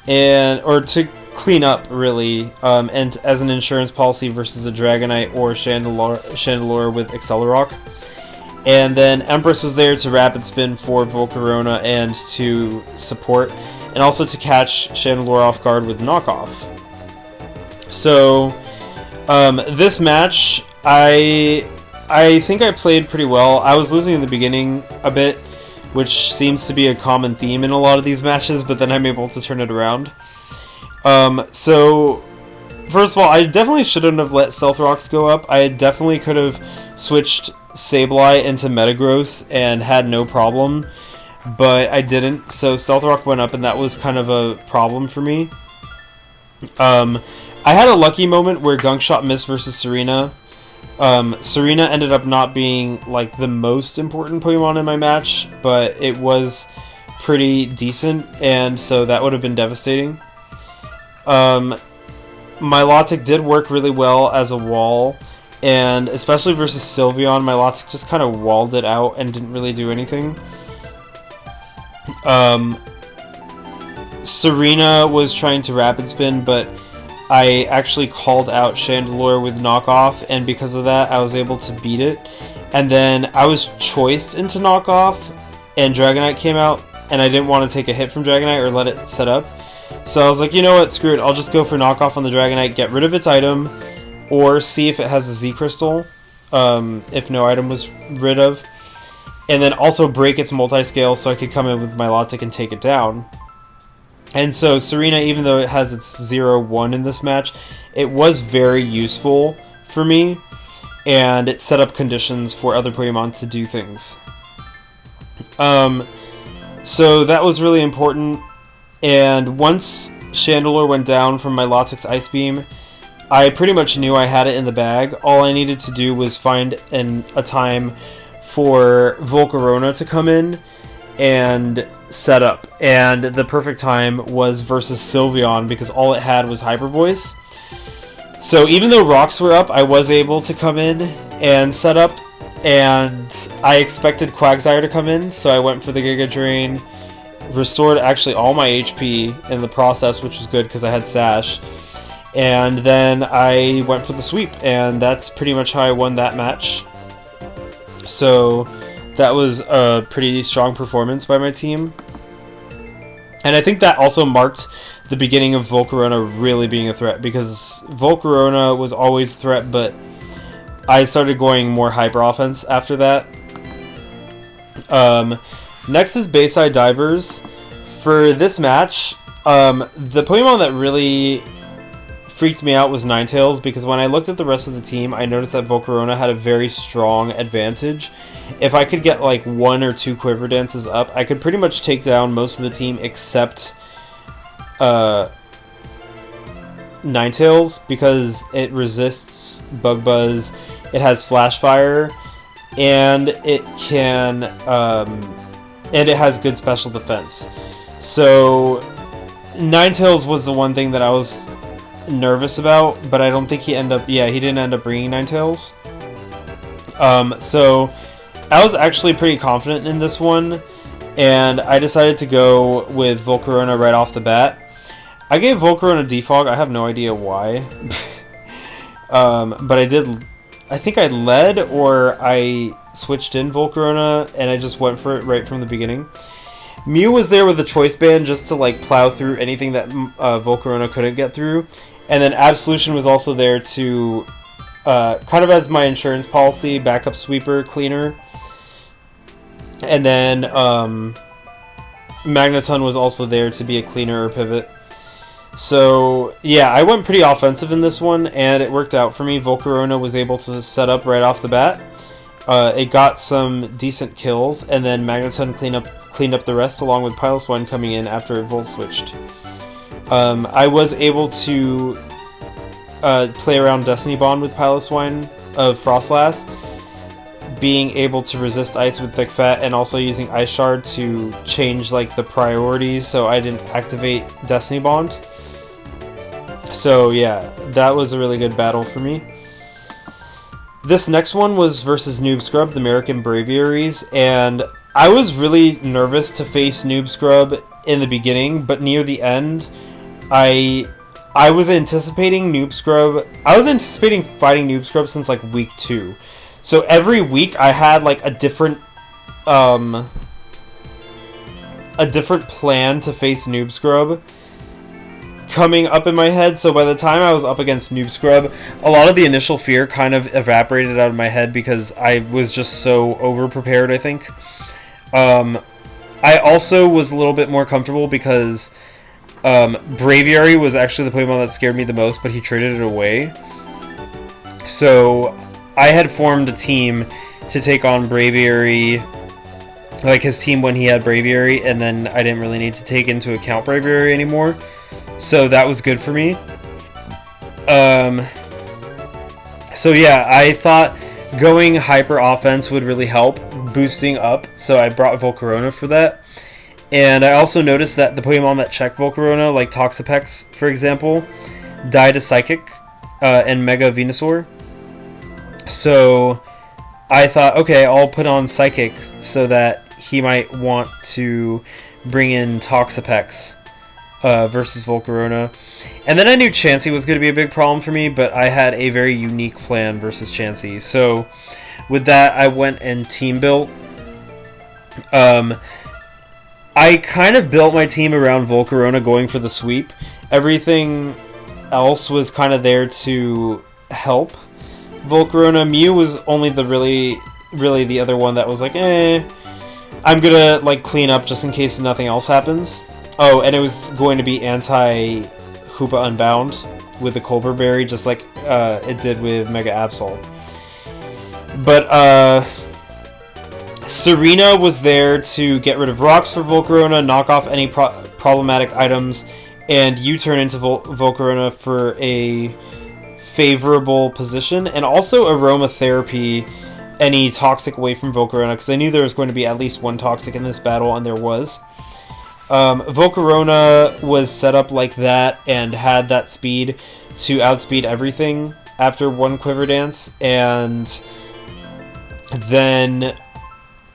Speaker 1: or to clean up, really, and as an insurance policy versus a Dragonite or Chandelure with Accelerock. And then Empress was there to Rapid Spin for Volcarona and to support, and also to catch Chandelure off guard with Knockoff. So, this match, I think I played pretty well. I was losing in the beginning a bit, which seems to be a common theme in a lot of these matches, but then I'm able to turn it around. So, first of all, I definitely shouldn't have let Stealth Rocks go up. I definitely could have switched Sableye into Metagross and had no problem, but I didn't, so Stealth Rock went up, and that was kind of a problem for me. I had a lucky moment where Gunk Shot missed versus Serena. Serena ended up not being like the most important Pokemon in my match, but it was pretty decent, and so that would have been devastating. Milotic did work really well as a wall, and especially versus Sylveon, Milotic just kind of walled it out and didn't really do anything. Serena was trying to Rapid Spin, but I actually called out Chandelure with Knockoff, and because of that, I was able to beat it. And then I was choiced into Knockoff, and Dragonite came out, and I didn't want to take a hit from Dragonite or let it set up. So I was like, you know what, screw it, I'll just go for Knockoff on the Dragonite, get rid of its item, or see if it has a Z-Crystal, if no item was rid of, and then also break its multi-scale so I could come in with Milotic and take it down. And so Serena, even though it has its 0-1 in this match, it was very useful for me, and it set up conditions for other Pokemon to do things. So that was really important, and once Chandelure went down from Milotic's Ice Beam, I pretty much knew I had it in the bag. All I needed to do was find a time for Volcarona to come in and set up, and the perfect time was versus Sylveon because all it had was Hyper Voice. So even though rocks were up, I was able to come in and set up, and I expected Quagsire to come in, so I went for the Giga Drain, restored actually all my HP in the process, which was good because I had Sash, and then I went for the sweep, and that's pretty much how I won that match. So that was a pretty strong performance by my team. And I think that also marked the beginning of Volcarona really being a threat, because Volcarona was always a threat, but I started going more hyper offense after that. Next is Bayside Divers. For this match, the Pokemon that really freaked me out was Ninetales, because when I looked at the rest of the team, I noticed that Volcarona had a very strong advantage. If I could get like 1 or 2 Quiver Dances up, I could pretty much take down most of the team except Ninetales, because it resists Bug Buzz, it has Flash Fire, and it can and it has good special defense. So Ninetales was the one thing that I was nervous about, but I don't think he didn't end up bringing Ninetales. So I was actually pretty confident in this one, and I decided to go with Volcarona right off the bat. I gave Volcarona Defog, I have no idea why. But I think I led, or I switched in Volcarona, and I just went for it right from the beginning. Mew was there with the Choice Band just to like plow through anything that Volcarona couldn't get through. And then Absolution was also there to kind of as my insurance policy, backup sweeper, cleaner. And then Magneton was also there to be a cleaner or pivot. So yeah, I went pretty offensive in this one, and it worked out for me. Volcarona was able to set up right off the bat. It got some decent kills, and then Magneton cleaned up the rest, along with Piloswine coming in after it Volt switched. I was able to play around Destiny Bond with Piloswine of Frostlass, being able to resist ice with Thick Fat, and also using Ice Shard to change like the priorities so I didn't activate Destiny Bond. So yeah, that was a really good battle for me. This next one was versus Noob Scrub, the American Braviaries, and I was really nervous to face Noob Scrub in the beginning, but near the end, I was anticipating Noob Scrub. I was anticipating fighting Noob Scrub since like week 2. So every week I had like a different plan to face Noob Scrub coming up in my head. So by the time I was up against Noob Scrub, a lot of the initial fear kind of evaporated out of my head because I was just so over prepared, I think. I also was a little bit more comfortable because Braviary was actually the Pokemon that scared me the most, but he traded it away. So I had formed a team to take on Braviary, like his team when he had Braviary, and then I didn't really need to take into account Braviary anymore. So that was good for me. So yeah, I thought going hyper offense would really help, boosting up, so I brought Volcarona for that. And I also noticed that the Pokemon that check Volcarona, like Toxapex, for example, died to Psychic and Mega Venusaur. So I thought, okay, I'll put on Psychic so that he might want to bring in Toxapex versus Volcarona. And then I knew Chansey was going to be a big problem for me, but I had a very unique plan versus Chansey. So with that, I went and team built. I kind of built my team around Volcarona going for the sweep. Everything else was kind of there to help Volcarona. Mew was only the really the other one that was like, I'm gonna like clean up just in case nothing else happens. Oh, and it was going to be anti-Hoopa Unbound with the Colbur Berry, just like it did with Mega Absol. But Serena was there to get rid of rocks for Volcarona, knock off any problematic items, and U-turn into Volcarona for a favorable position, and also Aromatherapy any toxic away from Volcarona, because I knew there was going to be at least one toxic in this battle, and there was. Volcarona was set up like that and had that speed to outspeed everything after one Quiver Dance, and then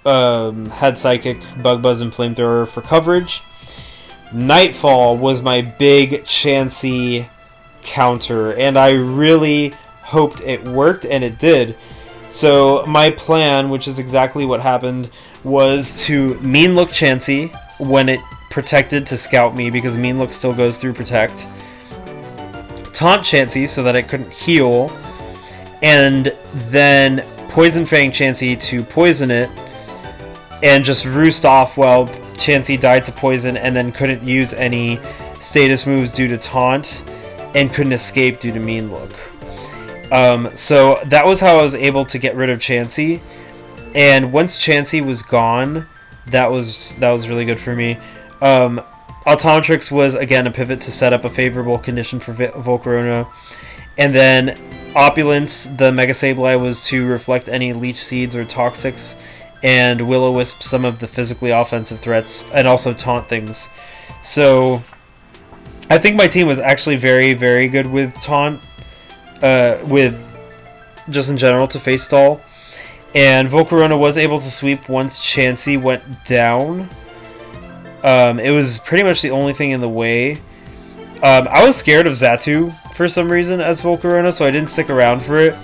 Speaker 1: had Psychic, Bug Buzz, and Flamethrower for coverage. Nightfall was my big Chansey counter, and I really hoped it worked, and it did. So my plan, which is exactly what happened, was to Mean Look Chansey when it protected to scout me, because Mean Look still goes through Protect. Taunt Chansey so that it couldn't heal, and then Poison Fang Chansey to poison it, and just roost off while Chansey died to poison and then couldn't use any status moves due to Taunt, and couldn't escape due to Mean Look. So that was how I was able to get rid of Chansey, and once Chansey was gone, that was really good for me. Automatrix was again a pivot to set up a favorable condition for Volcarona, and then Opulence, the Mega Sableye, was to reflect any Leech Seeds or Toxics, and Will-O-Wisp some of the physically offensive threats, and also taunt things. So I think my team was actually very, very good with taunt, with just in general to face stall. And Volcarona was able to sweep once Chansey went down. It was pretty much the only thing in the way. I was scared of Xatu for some reason as Volcarona, so I didn't stick around for it.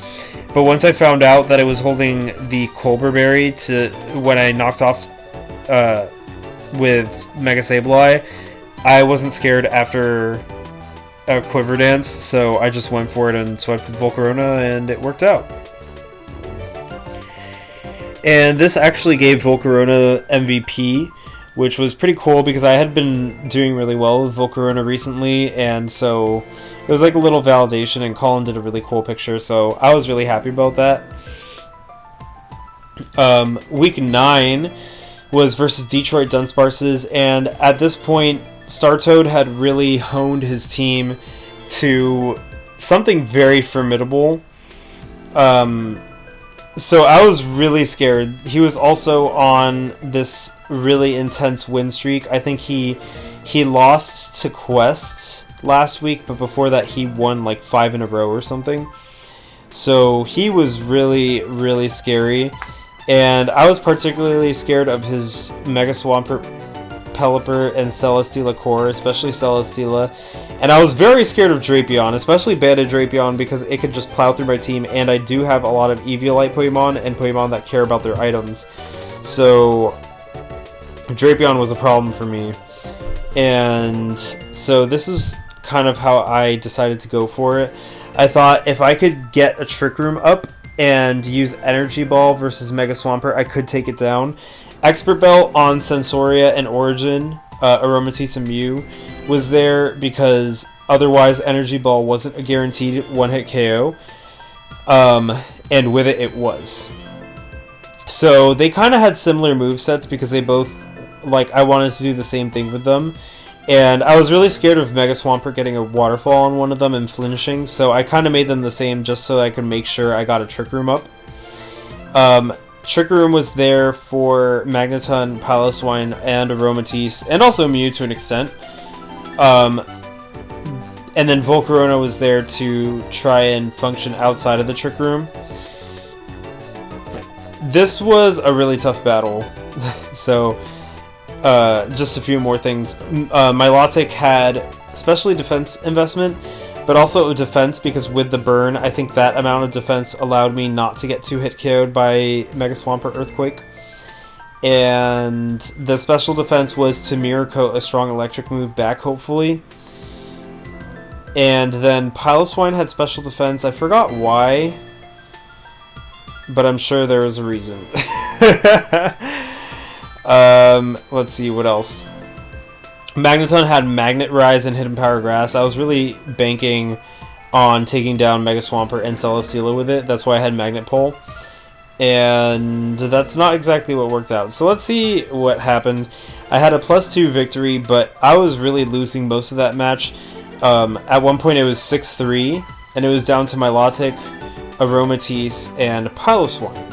Speaker 1: But once I found out that it was holding the Colbur Berry to when I knocked off with Mega Sableye, I wasn't scared after a Quiver Dance, so I just went for it and swept with Volcarona, and it worked out. And this actually gave Volcarona MVP, which was pretty cool because I had been doing really well with Volcarona recently, and so it was like a little validation, and Colin did a really cool picture, so I was really happy about that. Week 9 was versus Detroit Dunsparces, and at this point, Startoad had really honed his team to something very formidable. So I was really scared. He was also on this really intense win streak. I think he lost to Quest last week, but before that he won like 5 in a row or something. So he was really, really scary. And I was particularly scared of his Mega Swampert, Pelipper, and Celesteela core, especially Celesteela. And I was very scared of Drapion, especially Banded Drapion, because it could just plow through my team, and I do have a lot of Eviolite Pokemon and Pokemon that care about their items. So Drapion was a problem for me. And so this is kind of how I decided to go for it. I thought if I could get a Trick Room up and use Energy Ball versus Mega Swampert, I could take it down. Expert Belt on Sensoria and Origin, Aromatisse and Mew, was there because otherwise Energy Ball wasn't a guaranteed one-hit KO. And with it, it was. So they kind of had similar movesets because they both, like, I wanted to do the same thing with them. And I was really scared of Mega Swampert getting a waterfall on one of them and flinching, so I kind of made them the same just so I could make sure I got a Trick Room up. Trick Room was there for Magneton, Piloswine, and Aromatisse, and also Mew to an extent. And then Volcarona was there to try and function outside of the Trick Room. This was a really tough battle. So, just a few more things. Milotic had especially defense investment, but also defense because with the burn, I think that amount of defense allowed me not to get 2-hit KO'd by Mega Swampert Earthquake. And the special defense was to Mirror Coat a strong electric move back, hopefully. And then Piloswine had special defense. I forgot why, but I'm sure there was a reason. Let's see, what else? Magneton had Magnet Rise and Hidden Power Grass. I was really banking on taking down Mega Swampert and Celesteela with it. That's why I had Magnet Pole. And that's not exactly what worked out. So let's see what happened. I had a +2 victory, but I was really losing most of that match. At one point it was 6-3, and it was down to Milotic, Aromatisse, and Piloswine.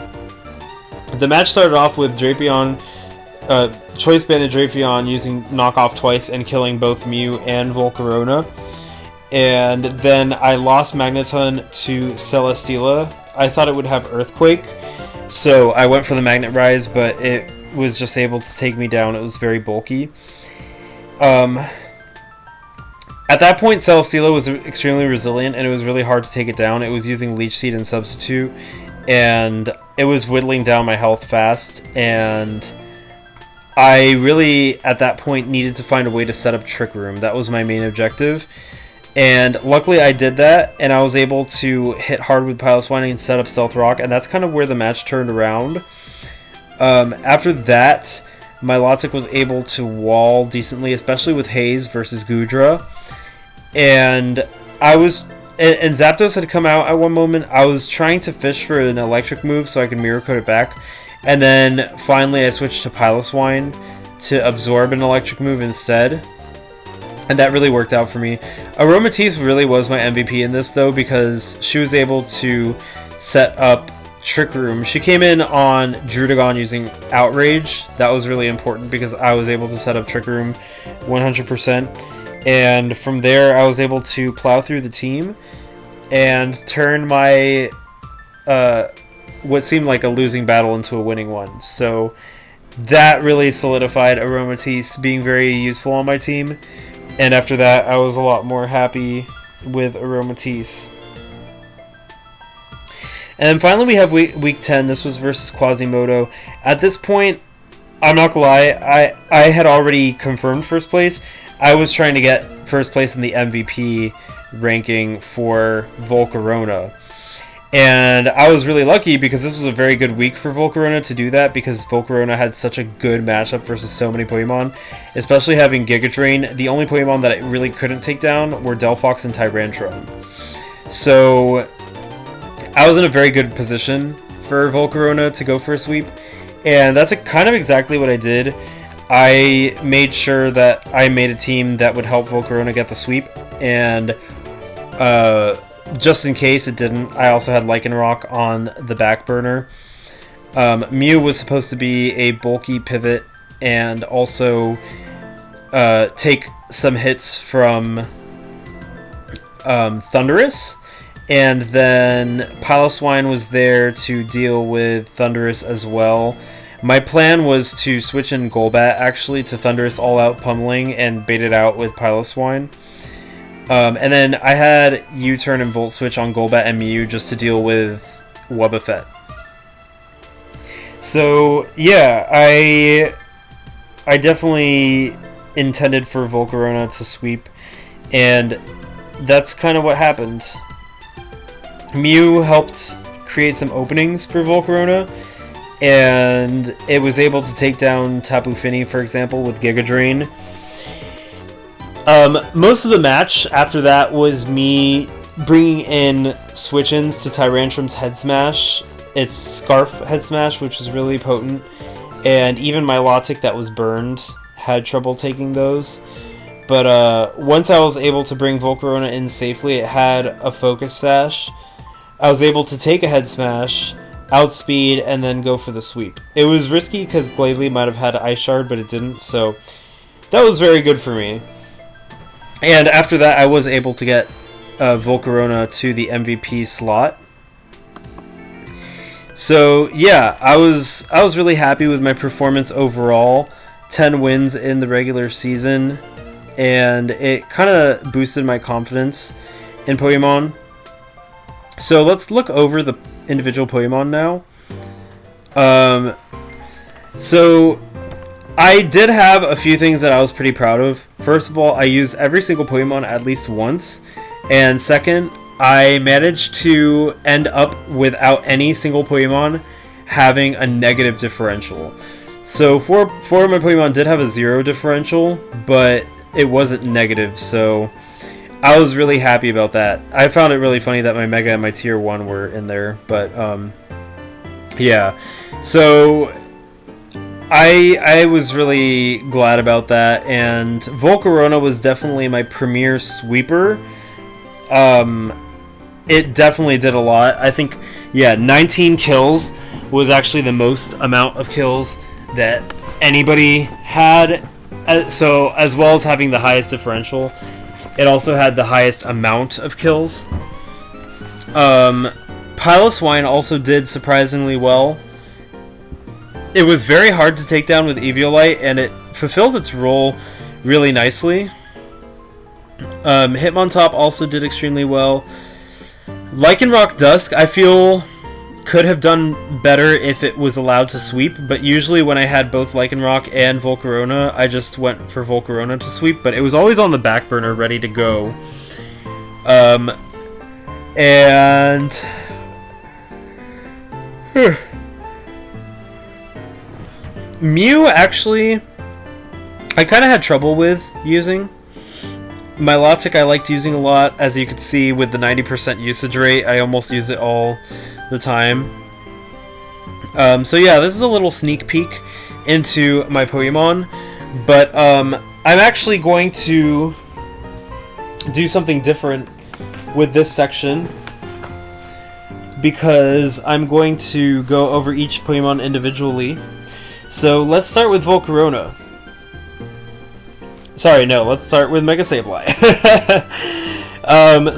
Speaker 1: The match started off with Drapion, Choice Banded Drapion using Knockoff twice and killing both Mew and Volcarona. And then I lost Magneton to Celesteela. I thought it would have Earthquake, so I went for the Magnet Rise, but it was just able to take me down. It was very bulky. At that point, Celesteela was extremely resilient, and it was really hard to take it down. It was using Leech Seed and Substitute, and it was whittling down my health fast, and I really, at that point, needed to find a way to set up Trick Room. That was my main objective. And luckily I did that, and I was able to hit hard with Piloswine and set up Stealth Rock, and that's kind of where the match turned around. After that, Milotic was able to wall decently, especially with Haze versus Goodra. And and Zapdos had come out at one moment. I was trying to fish for an electric move so I could Mirror Coat it back. And then finally I switched to Piloswine to absorb an electric move instead. And that really worked out for me. Aromatisse really was my MVP in this, though, because she was able to set up Trick Room. She came in on Druddigon using Outrage. That was really important because I was able to set up Trick Room 100%. And from there, I was able to plow through the team and turn my what seemed like a losing battle into a winning one. So that really solidified Aromatisse being very useful on my team. And after that, I was a lot more happy with Aromatisse. And then finally we have week 10. This was versus Quasimodo. At this point, I'm not gonna lie, I had already confirmed first place. I was trying to get first place in the MVP ranking for Volcarona. And I was really lucky because this was a very good week for Volcarona to do that, because Volcarona had such a good matchup versus so many Pokemon, especially having Giga Drain. The only Pokemon that it really couldn't take down were Delphox and Tyrantrum. So I was in a very good position for Volcarona to go for a sweep, and that's kind of exactly what I did. I made sure that I made a team that would help Volcarona get the sweep, and just in case it didn't, I also had Lycanroc on the back burner. Mew was supposed to be a bulky pivot and also take some hits from Thundurus, and then Piloswine was there to deal with Thundurus as well. My plan was to switch in Golbat actually to Thundurus all-out pummeling and bait it out with Piloswine. And then I had U-turn and Volt Switch on Golbat and Mew just to deal with Wobbuffet. So yeah, I definitely intended for Volcarona to sweep, and that's kind of what happened. Mew helped create some openings for Volcarona, and it was able to take down Tapu Fini, for example, with Giga Drain. Most of the match after that was me bringing in switch-ins to Tyrantrum's Head Smash, its Scarf Head Smash, which was really potent, and even my Milotic that was burned had trouble taking those. But once I was able to bring Volcarona in safely, it had a Focus Sash. I was able to take a Head Smash, outspeed, and then go for the sweep. It was risky because Glalie might have had Ice Shard, but it didn't, so that was very good for me. And after that, I was able to get Volcarona to the MVP slot. So yeah, I was really happy with my performance overall. 10 wins in the regular season, and it kind of boosted my confidence in Pokemon. So let's look over the individual Pokemon now. So I did have a few things that I was pretty proud of. First of all, I used every single Pokemon at least once, and second, I managed to end up without any single Pokemon having a negative differential. So four of my Pokemon did have a 0 differential, but it wasn't negative, so I was really happy about that. I found it really funny that my Mega and my Tier 1 were in there, but yeah. So I was really glad about that, and Volcarona was definitely my premier sweeper. It definitely did a lot. I think, yeah, 19 kills was actually the most amount of kills that anybody had. So, as well as having the highest differential, it also had the highest amount of kills. Piloswine also did surprisingly well. It was very hard to take down with Eviolite, and it fulfilled its role really nicely. Hitmontop also did extremely well. Lycanroc Dusk, I feel, could have done better if it was allowed to sweep, but usually when I had both Lycanroc and Volcarona, I just went for Volcarona to sweep, but it was always on the back burner ready to go. And Mew, actually, I kind of had trouble with using. Milotic I liked using a lot, as you could see with the 90% usage rate. I almost use it all the time. So yeah, this is a little sneak peek into my Pokemon, but I'm actually going to do something different with this section, because I'm going to go over each Pokemon individually. So let's start with Volcarona. Sorry, no, let's start with Mega Sableye.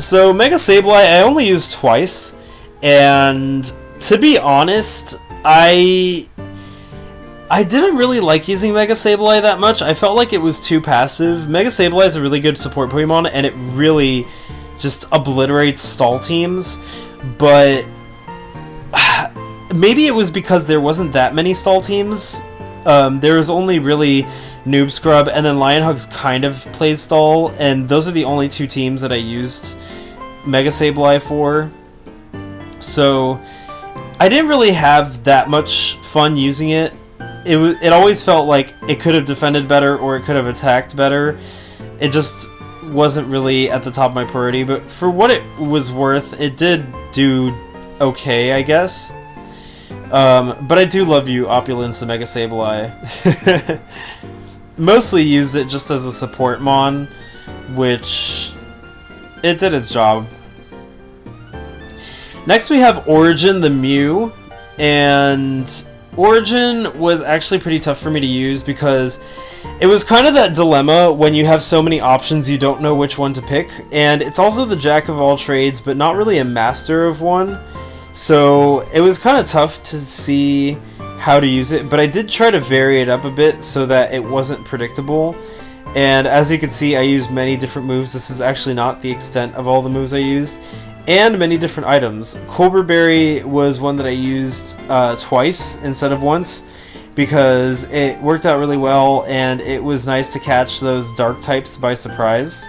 Speaker 1: So Mega Sableye I only used twice, and to be honest, I didn't really like using Mega Sableye that much. I felt like it was too passive. Mega Sableye is a really good support Pokemon, and it really just obliterates stall teams, but maybe it was because there wasn't that many stall teams. There was only really Noob Scrub, and then Lionhugs kind of plays stall, and those are the only two teams that I used Mega Sableye for. So I didn't really have that much fun using it. It always felt like it could have defended better or it could have attacked better. It just wasn't really at the top of my priority, but for what it was worth, it did do okay, I guess. But I do love you, Opulence and Mega Sableye. Mostly used it just as a support mon, which it did its job. Next we have Origin the Mew, and Origin was actually pretty tough for me to use because it was kind of that dilemma when you have so many options you don't know which one to pick, and it's also the jack of all trades but not really a master of one, so it was kind of tough to see how to use it, but I did try to vary it up a bit so that it wasn't predictable. And as you can see, I used many different moves. This is actually not the extent of all the moves I used, and many different items. Colbur Berry was one that I used twice instead of once because it worked out really well, and it was nice to catch those dark types by surprise.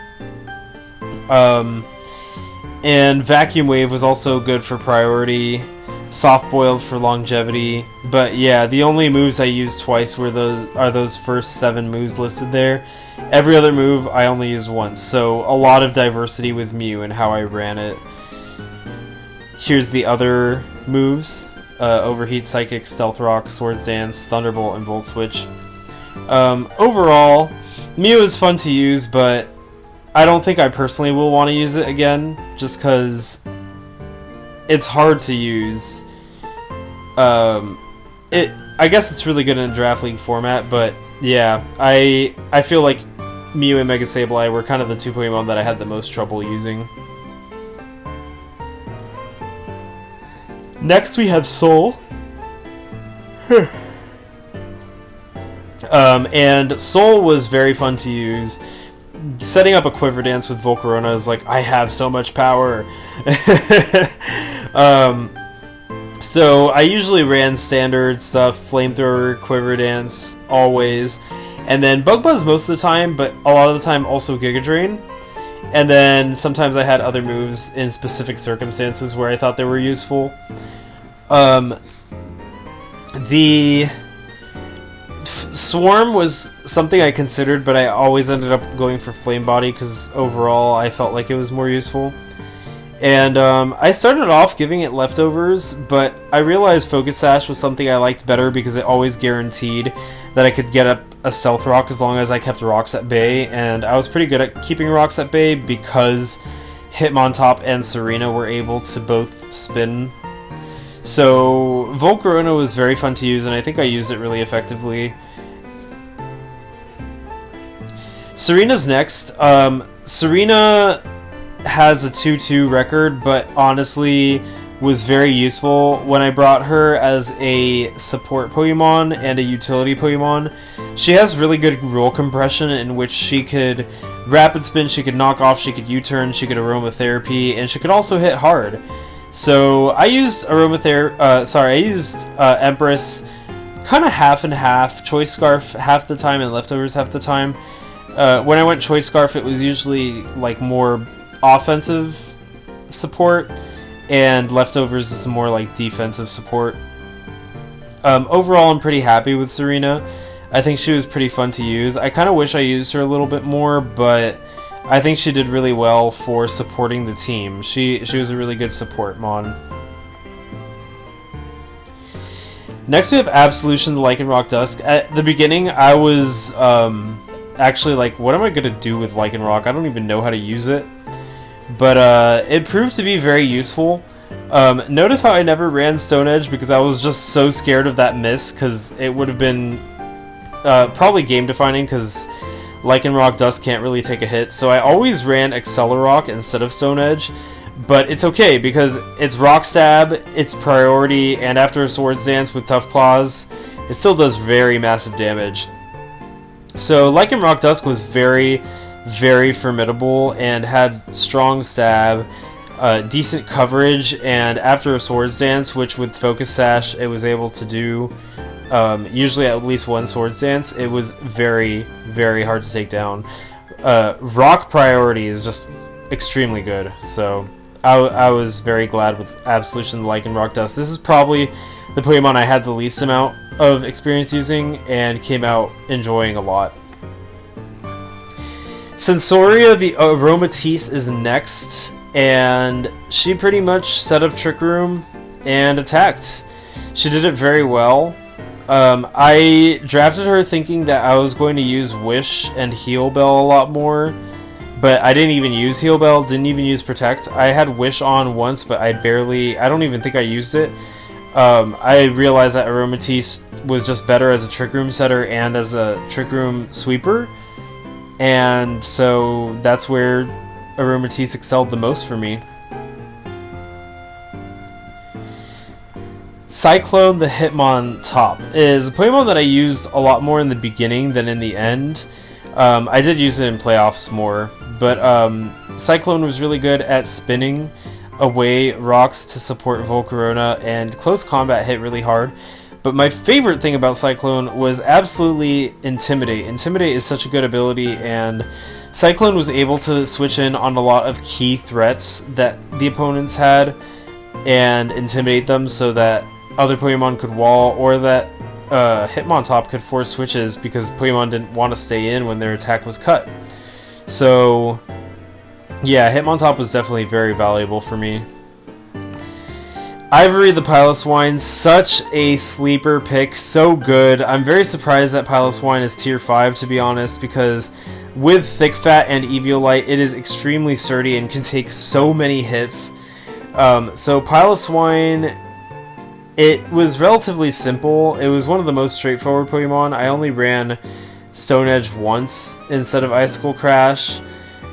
Speaker 1: And Vacuum Wave was also good for priority, Soft Boiled for longevity, but yeah, the only moves I used twice were those first 7 moves listed there. Every other move I only used once, so a lot of diversity with Mew and how I ran it. Here's the other moves: Overheat, Psychic, Stealth Rock, Swords Dance, Thunderbolt, and Volt Switch. Overall, Mew is fun to use, but I don't think I personally will want to use it again, just because it's hard to use. I guess it's really good in a Draft League format, but yeah, I feel like Mew and Mega Sableye were kind of the 2 Pokemon that I had the most trouble using. Next we have Soul. And Soul was very fun to use. Setting up a Quiver Dance with Volcarona is like, I have so much power. So I usually ran standard stuff, Flamethrower, Quiver Dance, always. And then Bug Buzz most of the time, but a lot of the time also Giga Drain. And then sometimes I had other moves in specific circumstances where I thought they were useful. The Swarm was something I considered, but I always ended up going for Flame Body because overall I felt like it was more useful. And I started off giving it leftovers, but I realized Focus Sash was something I liked better because it always guaranteed that I could get up a Stealth Rock as long as I kept rocks at bay, and I was pretty good at keeping rocks at bay because Hitmontop and Serena were able to both spin. So Volcarona was very fun to use, and I think I used it really effectively. Serena's next. Serena has a 2-2 record, but honestly was very useful when I brought her as a support Pokemon and a utility Pokemon. She has really good roll compression in which she could rapid spin, she could knock off, she could U-turn, she could aromatherapy, and she could also hit hard. So I used Empress kind of half and half, Choice Scarf half the time and Leftovers half the time. When I went Choice Scarf, it was usually like more offensive support, and Leftovers is more like defensive support. Overall, I'm pretty happy with Serena. I think she was pretty fun to use. I kind of wish I used her a little bit more, but I think she did really well for supporting the team. She was a really good support mon. Next we have Absolution, the Lycanroc Dusk. At the beginning, I was actually like, what am I going to do with Lycanroc? I don't even know how to use it. But it proved to be very useful. Notice how I never ran Stone Edge because I was just so scared of that miss, because it would have been probably game defining, because Lycanroc Dust can't really take a hit. So I always ran Accelerock instead of Stone Edge. But it's okay because it's Rock Stab, it's priority, and after a Swords Dance with Tough Claws, it still does very massive damage. So Lycanroc Dusk was very, very formidable and had strong stab, decent coverage, and after a Swords Dance, which with Focus Sash it was able to do usually at least one Swords Dance, it was very, very hard to take down. Rock priority is just extremely good, so I was very glad with Absolution, Lycanroc Dust. This is probably the Pokemon I had the least amount of experience using and came out enjoying a lot. Sensoria, the Aromatisse, is next, and she pretty much set up Trick Room and attacked. She did it very well. I drafted her thinking that I was going to use Wish and Heal Bell a lot more, but I didn't even use Heal Bell, didn't even use Protect. I had Wish on once, but I don't even think I used it. I realized that Aromatisse was just better as a Trick Room setter and as a Trick Room sweeper, and so that's where Aromatisse excelled the most for me. Cyclone the Hitmontop is a Pokemon that I used a lot more in the beginning than in the end. I did use it in playoffs more, but Cyclone was really good at spinning away rocks to support Volcarona, and close combat hit really hard. But my favorite thing about Cyclone was absolutely Intimidate. Intimidate is such a good ability, and Cyclone was able to switch in on a lot of key threats that the opponents had and intimidate them so that other Pokemon could wall, or that Hitmontop could force switches because Pokemon didn't want to stay in when their attack was cut. So yeah, Hitmontop was definitely very valuable for me. Ivory the Piloswine, such a sleeper pick, so good. I'm very surprised that Piloswine is tier 5, to be honest, because with Thick Fat and Eviolite, it is extremely sturdy and can take so many hits. So Piloswine, it was relatively simple. It was one of the most straightforward Pokemon. I only ran Stone Edge once instead of Icicle Crash.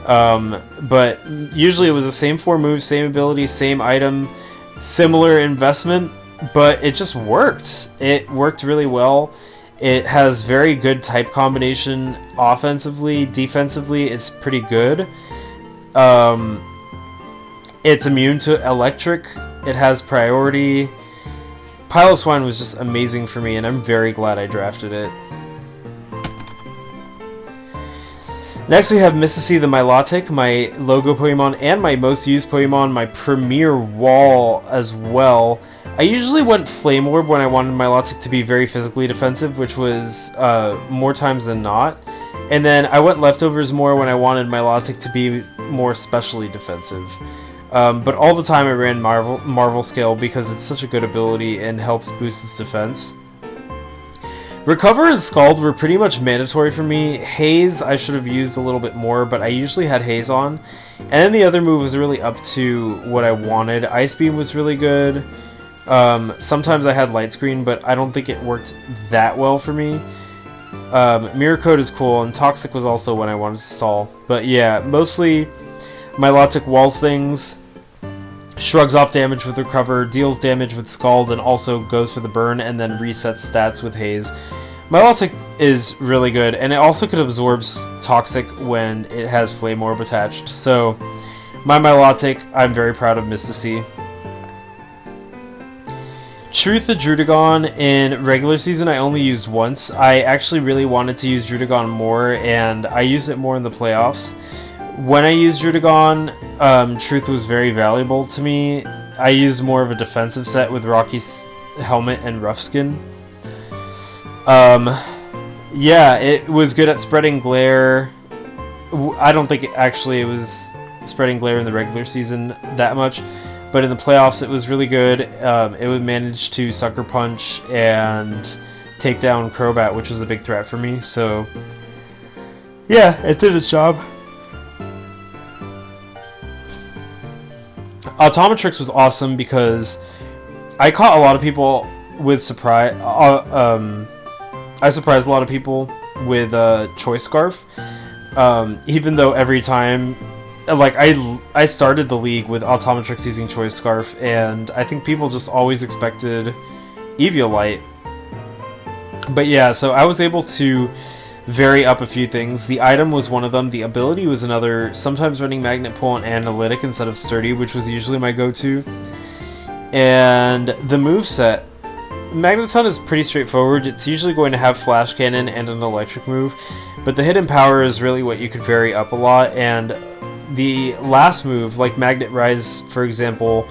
Speaker 1: But usually it was the same 4 moves, same ability, same item, similar investment, but it just worked. It worked really well. It has very good type combination offensively. Defensively, it's pretty good. It's immune to electric. It has priority. Piloswine was just amazing for me, and I'm very glad I drafted it. Next we have Mississippi the Milotic, my logo Pokemon and my most used Pokemon, my premier wall as well. I usually went Flame Orb when I wanted Milotic to be very physically defensive, which was more times than not. And then I went Leftovers more when I wanted Milotic to be more specially defensive. But all the time I ran Marvel Scale because it's such a good ability and helps boost its defense. Recover and Scald were pretty much mandatory for me. Haze I should have used a little bit more, but I usually had Haze on. And then the other move was really up to what I wanted. Ice Beam was really good. Sometimes I had Light Screen, but I don't think it worked that well for me. Mirror Coat is cool, and Toxic was also when I wanted to stall. But yeah, mostly Milotic walls things, shrugs off damage with Recover, deals damage with Scald, and also goes for the burn, and then resets stats with Haze. Milotic is really good, and it also could absorb Toxic when it has Flame Orb attached. So, my Milotic, I'm very proud of Mississippi. Truth the Druddigon in regular season I only used once. I actually really wanted to use Druddigon more, and I used it more in the playoffs. When I used Druddigon, Truth was very valuable to me. I used more of a defensive set with Rocky's Helmet and Rough Skin. Yeah, it was good at spreading glare. I don't think it was spreading glare in the regular season that much, but in the playoffs it was really good. It would manage to Sucker Punch and take down Crobat, which was a big threat for me, so yeah, it did its job. Automatrix was awesome because I caught a lot of people with surprise. I surprised a lot of people with Choice Scarf. Even though every time, like I started the league with Automatrix using Choice Scarf, and I think people just always expected Eviolite. But yeah, so I was able to vary up a few things. The item was one of them. The ability was another. Sometimes running Magnet Pull and Analytic instead of Sturdy, which was usually my go-to. And the moveset. Magneton is pretty straightforward. It's usually going to have Flash Cannon and an electric move, but the hidden power is really what you could vary up a lot. And the last move, like Magnet Rise, for example,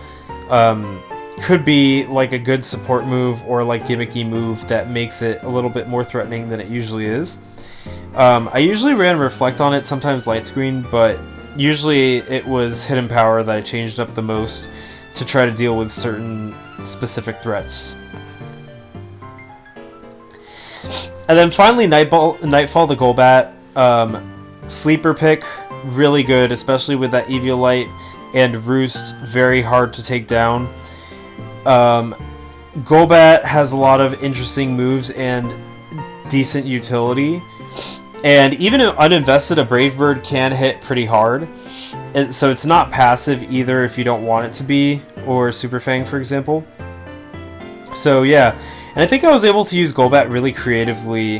Speaker 1: could be like a good support move or like gimmicky move that makes it a little bit more threatening than it usually is. I usually ran Reflect on it, sometimes Light Screen, but usually it was Hidden Power that I changed up the most to try to deal with certain specific threats. And then finally, Nightfall the Golbat. Sleeper pick, really good, especially with that Eviolite and Roost, very hard to take down. Golbat has a lot of interesting moves and decent utility. And even uninvested, a Brave Bird can hit pretty hard. So it's not passive either if you don't want it to be, or Super Fang, for example. So yeah, and I think I was able to use Golbat really creatively,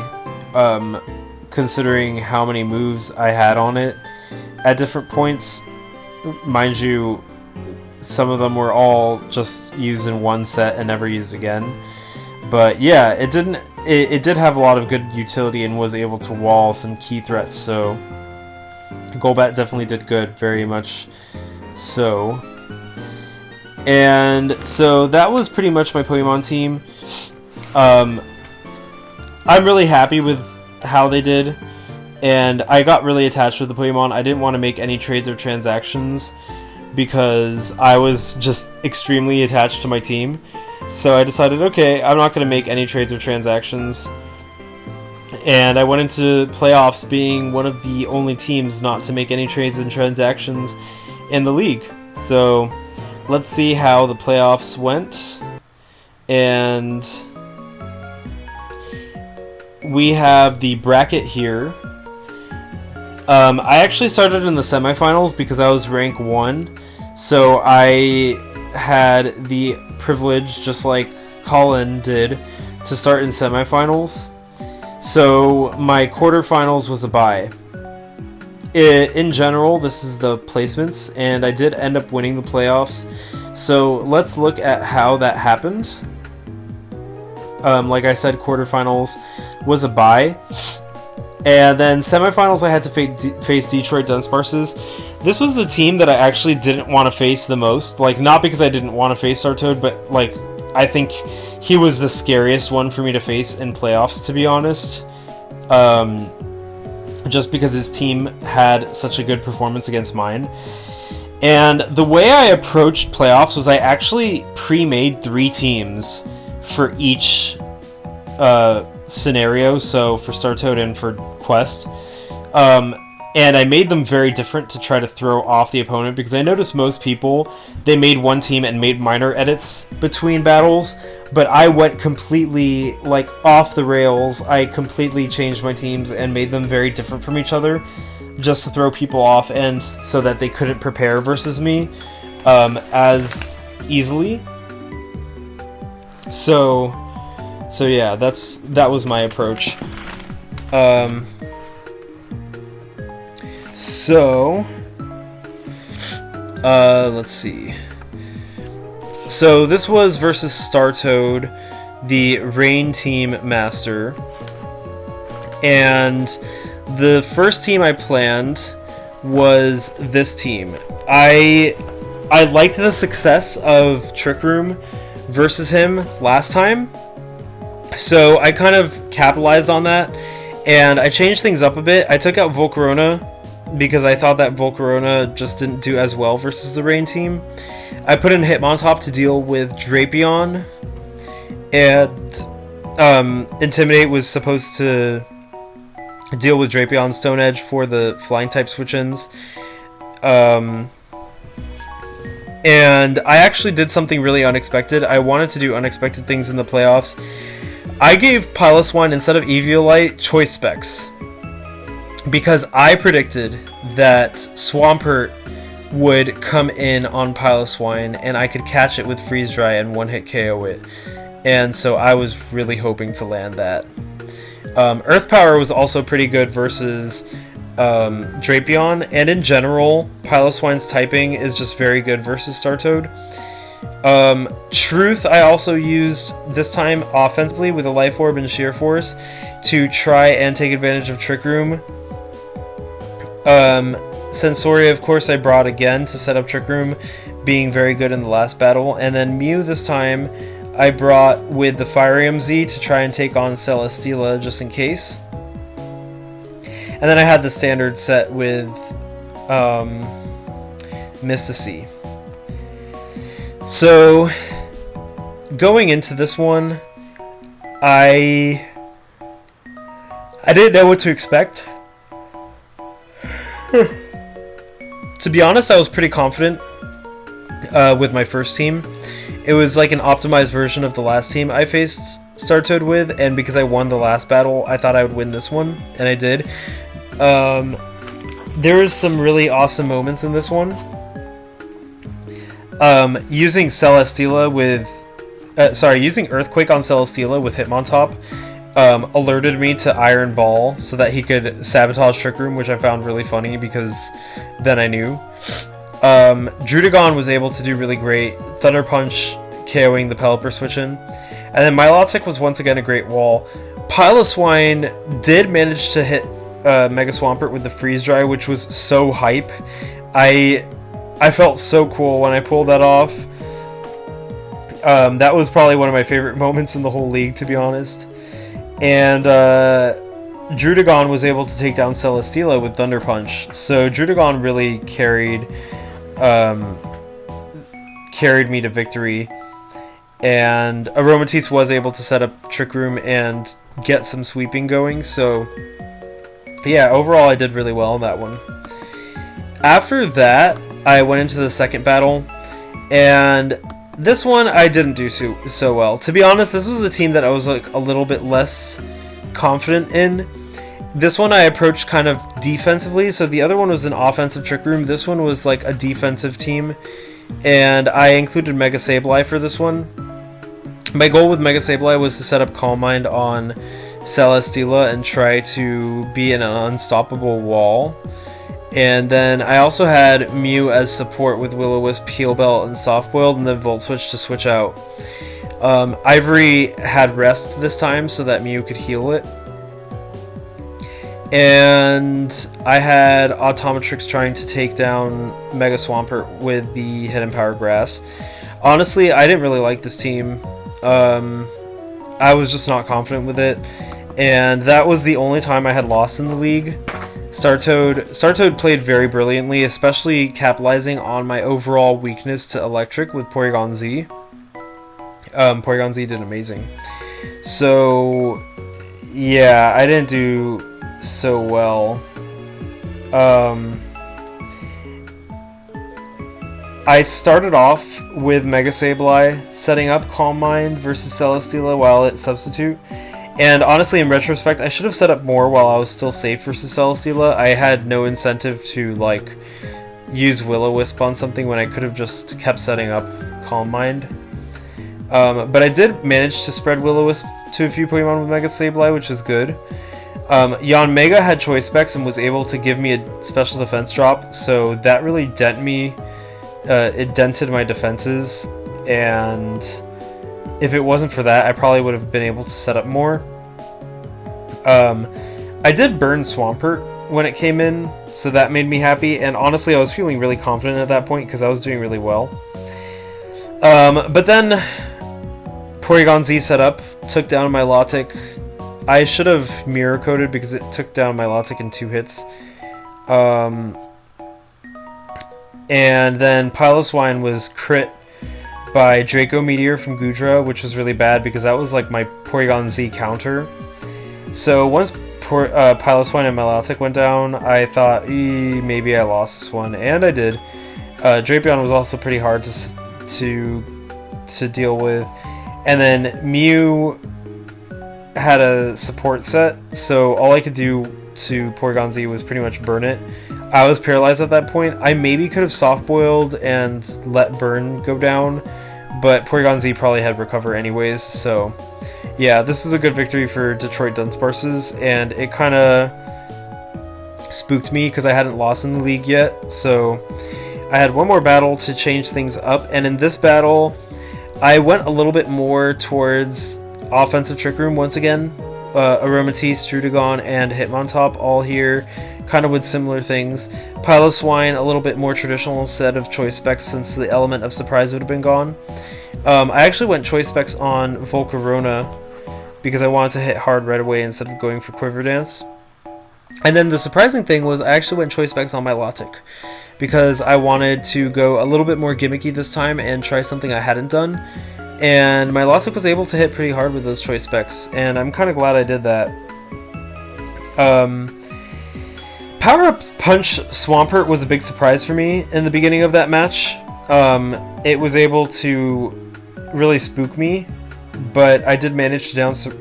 Speaker 1: considering how many moves I had on it at different points. Mind you, some of them were all just used in one set and never used again. But yeah, it did have a lot of good utility and was able to wall some key threats, so Golbat definitely did good, very much so. And so that was pretty much my Pokemon team. I'm really happy with how they did, and I got really attached with the Pokemon. I didn't want to make any trades or transactions because I was just extremely attached to my team. So I decided, okay, I'm not going to make any trades or transactions. And I went into playoffs being one of the only teams not to make any trades and transactions in the league. So let's see how the playoffs went. And we have the bracket here. I actually started in the semifinals because I was rank 1. So I had the privilege, just like Colin did, to start in semifinals. So my quarterfinals was a bye. In general, this is the placements, and I did end up winning the playoffs. So let's look at how that happened. Like I said, quarterfinals was a bye. And then semifinals, I had to face Detroit Dunsparces. This was the team that I actually didn't want to face the most. Like, not because I didn't want to face Startoad, but, like, I think he was the scariest one for me to face in playoffs, to be honest. Just because his team had such a good performance against mine. And the way I approached playoffs was I actually pre-made 3 teams for each scenario, so for Startoad and for Quest. And I made them very different to try to throw off the opponent, because I noticed most people, they made one team and made minor edits between battles, but I went completely, like, off the rails. I completely changed my teams and made them very different from each other, just to throw people off and so that they couldn't prepare versus me as easily. So yeah, that was my approach. Let's see. So this was versus Startoad, the Rain Team Master. And the first team I planned was this team. I liked the success of Trick Room versus him last time, so I kind of capitalized on that, and I changed things up a bit. I took out Volcarona because I thought that Volcarona just didn't do as well versus the Rain team. I put in Hitmontop to deal with Drapion, and Intimidate was supposed to deal with Drapion Stone Edge for the flying type switch-ins. And I actually did something really unexpected. I wanted to do unexpected things in the playoffs. I gave Piloswine, instead of Eviolite, Choice Specs, because I predicted that Swampert would come in on Piloswine and I could catch it with Freeze Dry and one-hit KO it. And so I was really hoping to land that. Earth Power was also pretty good versus Drapion, and in general, Piloswine's typing is just very good versus Startoad. Truth I also used this time offensively with a Life Orb and Sheer Force to try and take advantage of Trick Room. Sensoria, of course, I brought again to set up Trick Room, being very good in the last battle. And then Mew this time I brought with the Fire Z to try and take on Celesteela just in case. And then I had the standard set with Mystici. So, going into this one, I didn't know what to expect. To be honest, I was pretty confident with my first team. It was like an optimized version of the last team I faced Startoad with, and because I won the last battle, I thought I would win this one, and I did. There was some really awesome moments in this one. Using Celesteela with... using Earthquake on Celesteela with Hitmontop alerted me to Iron Ball so that he could sabotage Trick Room, which I found really funny because then I knew. Druddigon was able to do really great. Thunder Punch KOing the Pelipper switch in. And then Milotic was once again a great wall. Piloswine did manage to hit Mega Swampert with the Freeze Dry, which was so hype. I felt so cool when I pulled that off. That was probably one of my favorite moments in the whole league, to be honest. And Druddigon was able to take down Celesteela with Thunder Punch. So Druddigon really carried me to victory. And Aromatisse was able to set up Trick Room and get some sweeping going. So yeah, overall I did really well on that one. After that, I went into the second battle, and this one I didn't do so well. To be honest, this was a team that I was like a little bit less confident in. This one I approached kind of defensively, so the other one was an offensive Trick Room. This one was like a defensive team, and I included Mega Sableye for this one. My goal with Mega Sableye was to set up Calm Mind on Celesteela and try to be an unstoppable wall. And then I also had Mew as support with Will-O-Wisp, Heal Belt, and Soft Boiled, and then Volt Switch to switch out. Ivory had Rest this time so that Mew could heal it. And I had Automatrix trying to take down Mega Swampert with the Hidden Power Grass. Honestly, I didn't really like this team. I was just not confident with it. And that was the only time I had lost in the league. Startoad played very brilliantly, especially capitalizing on my overall weakness to Electric with Porygon Z. Porygon Z did amazing. So, yeah, I didn't do so well. I started off with Mega Sableye, setting up Calm Mind versus Celesteela while at Substitute. And honestly, in retrospect, I should have set up more while I was still safe versus Celesteela. I had no incentive to, like, use Will-O-Wisp on something when I could have just kept setting up Calm Mind. But I did manage to spread Will-O-Wisp to a few Pokemon with Mega Sableye, which is good. Yanmega had Choice Specs and was able to give me a special defense drop, so that really dented me. It dented my defenses, and if it wasn't for that, I probably would have been able to set up more. I did burn Swampert when it came in, so that made me happy, and honestly I was feeling really confident at that point because I was doing really well. But then Porygon Z set up, took down my Milotic. I should have Mirror Coated because it took down my Milotic in 2 hits. And then Piloswine was crit by Draco Meteor from Goodra, which was really bad because that was like my Porygon Z counter. So once Piloswine and Milotic went down, I thought, maybe I lost this one, and I did. Drapion was also pretty hard to deal with. And then Mew had a support set, so all I could do to Porygon Z was pretty much burn it. I was paralyzed at that point. I maybe could have soft-boiled and let burn go down, but Porygon Z probably had recover anyways, so yeah, this was a good victory for Detroit Dunsparces, and it kind of spooked me because I hadn't lost in the league yet, so I had one more battle to change things up, and in this battle, I went a little bit more towards offensive Trick Room once again. Aromatisse, Druddigon, and Hitmontop all here, kind of with similar things. Piloswine, a little bit more traditional set of Choice Specs since the element of surprise would have been gone. I actually went Choice Specs on Volcarona because I wanted to hit hard right away instead of going for Quiver Dance. And then the surprising thing was I actually went Choice Specs on Milotic because I wanted to go a little bit more gimmicky this time and try something I hadn't done. And my Logic was able to hit pretty hard with those choice specs, and I'm kind of glad I did that. Power Up Punch Swampert was a big surprise for me in the beginning of that match. It was able to really spook me, but I did manage to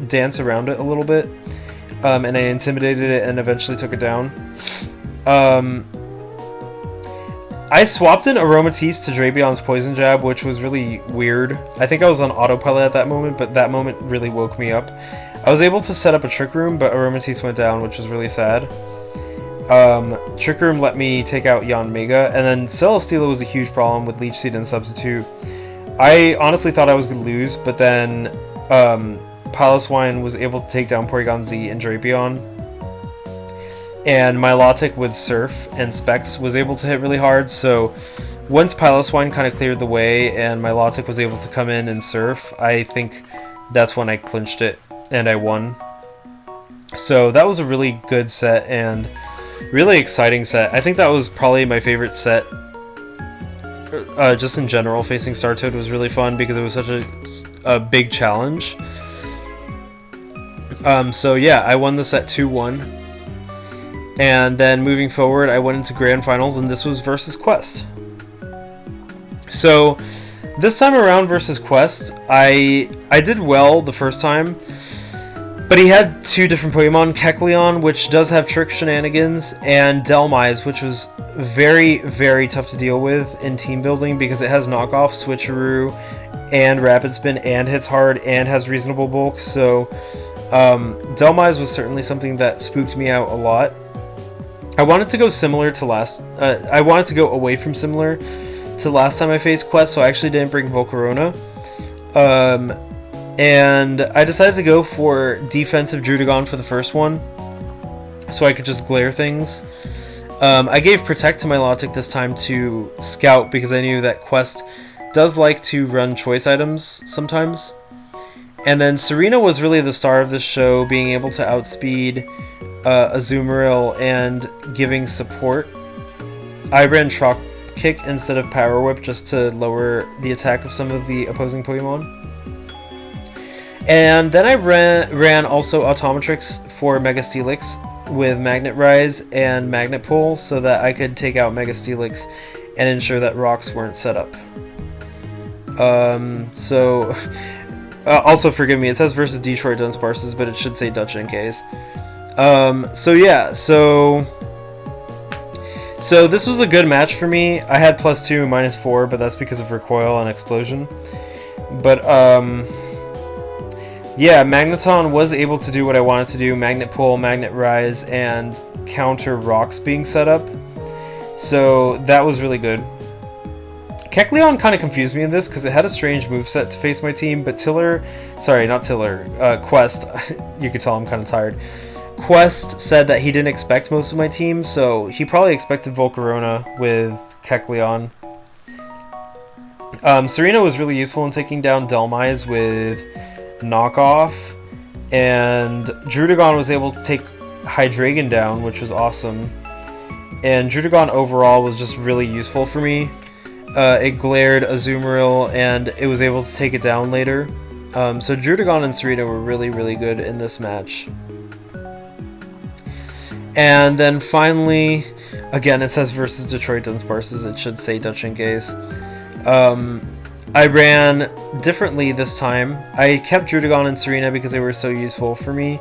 Speaker 1: dance around it a little bit, and I intimidated it and eventually took it down. I swapped in Aromatisse to Drapion's Poison Jab, which was really weird. I think I was on autopilot at that moment, but that moment really woke me up. I was able to set up a Trick Room, but Aromatisse went down, which was really sad. Trick Room let me take out Yanmega, and then Celesteela was a huge problem with Leech Seed and Substitute. I honestly thought I was going to lose, but then Piloswine was able to take down Porygon Z and Drapion. And Milotic with Surf and Specs was able to hit really hard, so once Piloswine kind of cleared the way and Milotic was able to come in and Surf, I think that's when I clinched it and I won. So that was a really good set and really exciting set. I think that was probably my favorite set. Just in general, facing Startoad was really fun because it was such a big challenge. So yeah, I won the set 2-1. And then moving forward, I went into Grand Finals, and this was versus Quest. So this time around versus Quest, I did well the first time, but he had two different Pokemon, Kecleon, which does have trick shenanigans, and Dhelmise, which was very, very tough to deal with in team building because it has knockoff, switcheroo, and rapid spin, and hits hard, and has reasonable bulk. So Dhelmise was certainly something that spooked me out a lot. I wanted to go similar to I wanted to go away from similar to last time I faced Quest, so I actually didn't bring Volcarona. And I decided to go for defensive Druddigon for the first one, so I could just glare things. I gave Protect to my Milotic this time to Scout because I knew that Quest does like to run choice items sometimes. And then Serena was really the star of this show, being able to outspeed Azumarill and giving support. I ran Trop Kick instead of Power Whip just to lower the attack of some of the opposing Pokemon. And then I ran also Automatrix for Mega Steelix with Magnet Rise and Magnet Pull so that I could take out Mega Steelix and ensure that rocks weren't set up. Also forgive me, it says versus Detroit Dunsparces, but it should say Dutch NKs. So this was a good match for me. I had +2, -4, but that's because of Recoil and Explosion. But, yeah, Magneton was able to do what I wanted to do, Magnet Pull, Magnet Rise, and counter rocks being set up. So that was really good. Kecleon kind of confused me in this because it had a strange moveset to face my team, but Quest, you could tell I'm kind of tired. Quest said that he didn't expect most of my team, so he probably expected Volcarona with Kecleon. Serena was really useful in taking down Dhelmise with Knockoff, and Druddigon was able to take Hydreigon down, which was awesome. And Druddigon overall was just really useful for me. It glared Azumarill, and it was able to take it down later. So Druddigon and Serena were really, really good in this match. And then finally, again, it says versus Detroit Dunsparces. It should say Dutch NKs. I ran differently this time. I kept Druddigon and Serena because they were so useful for me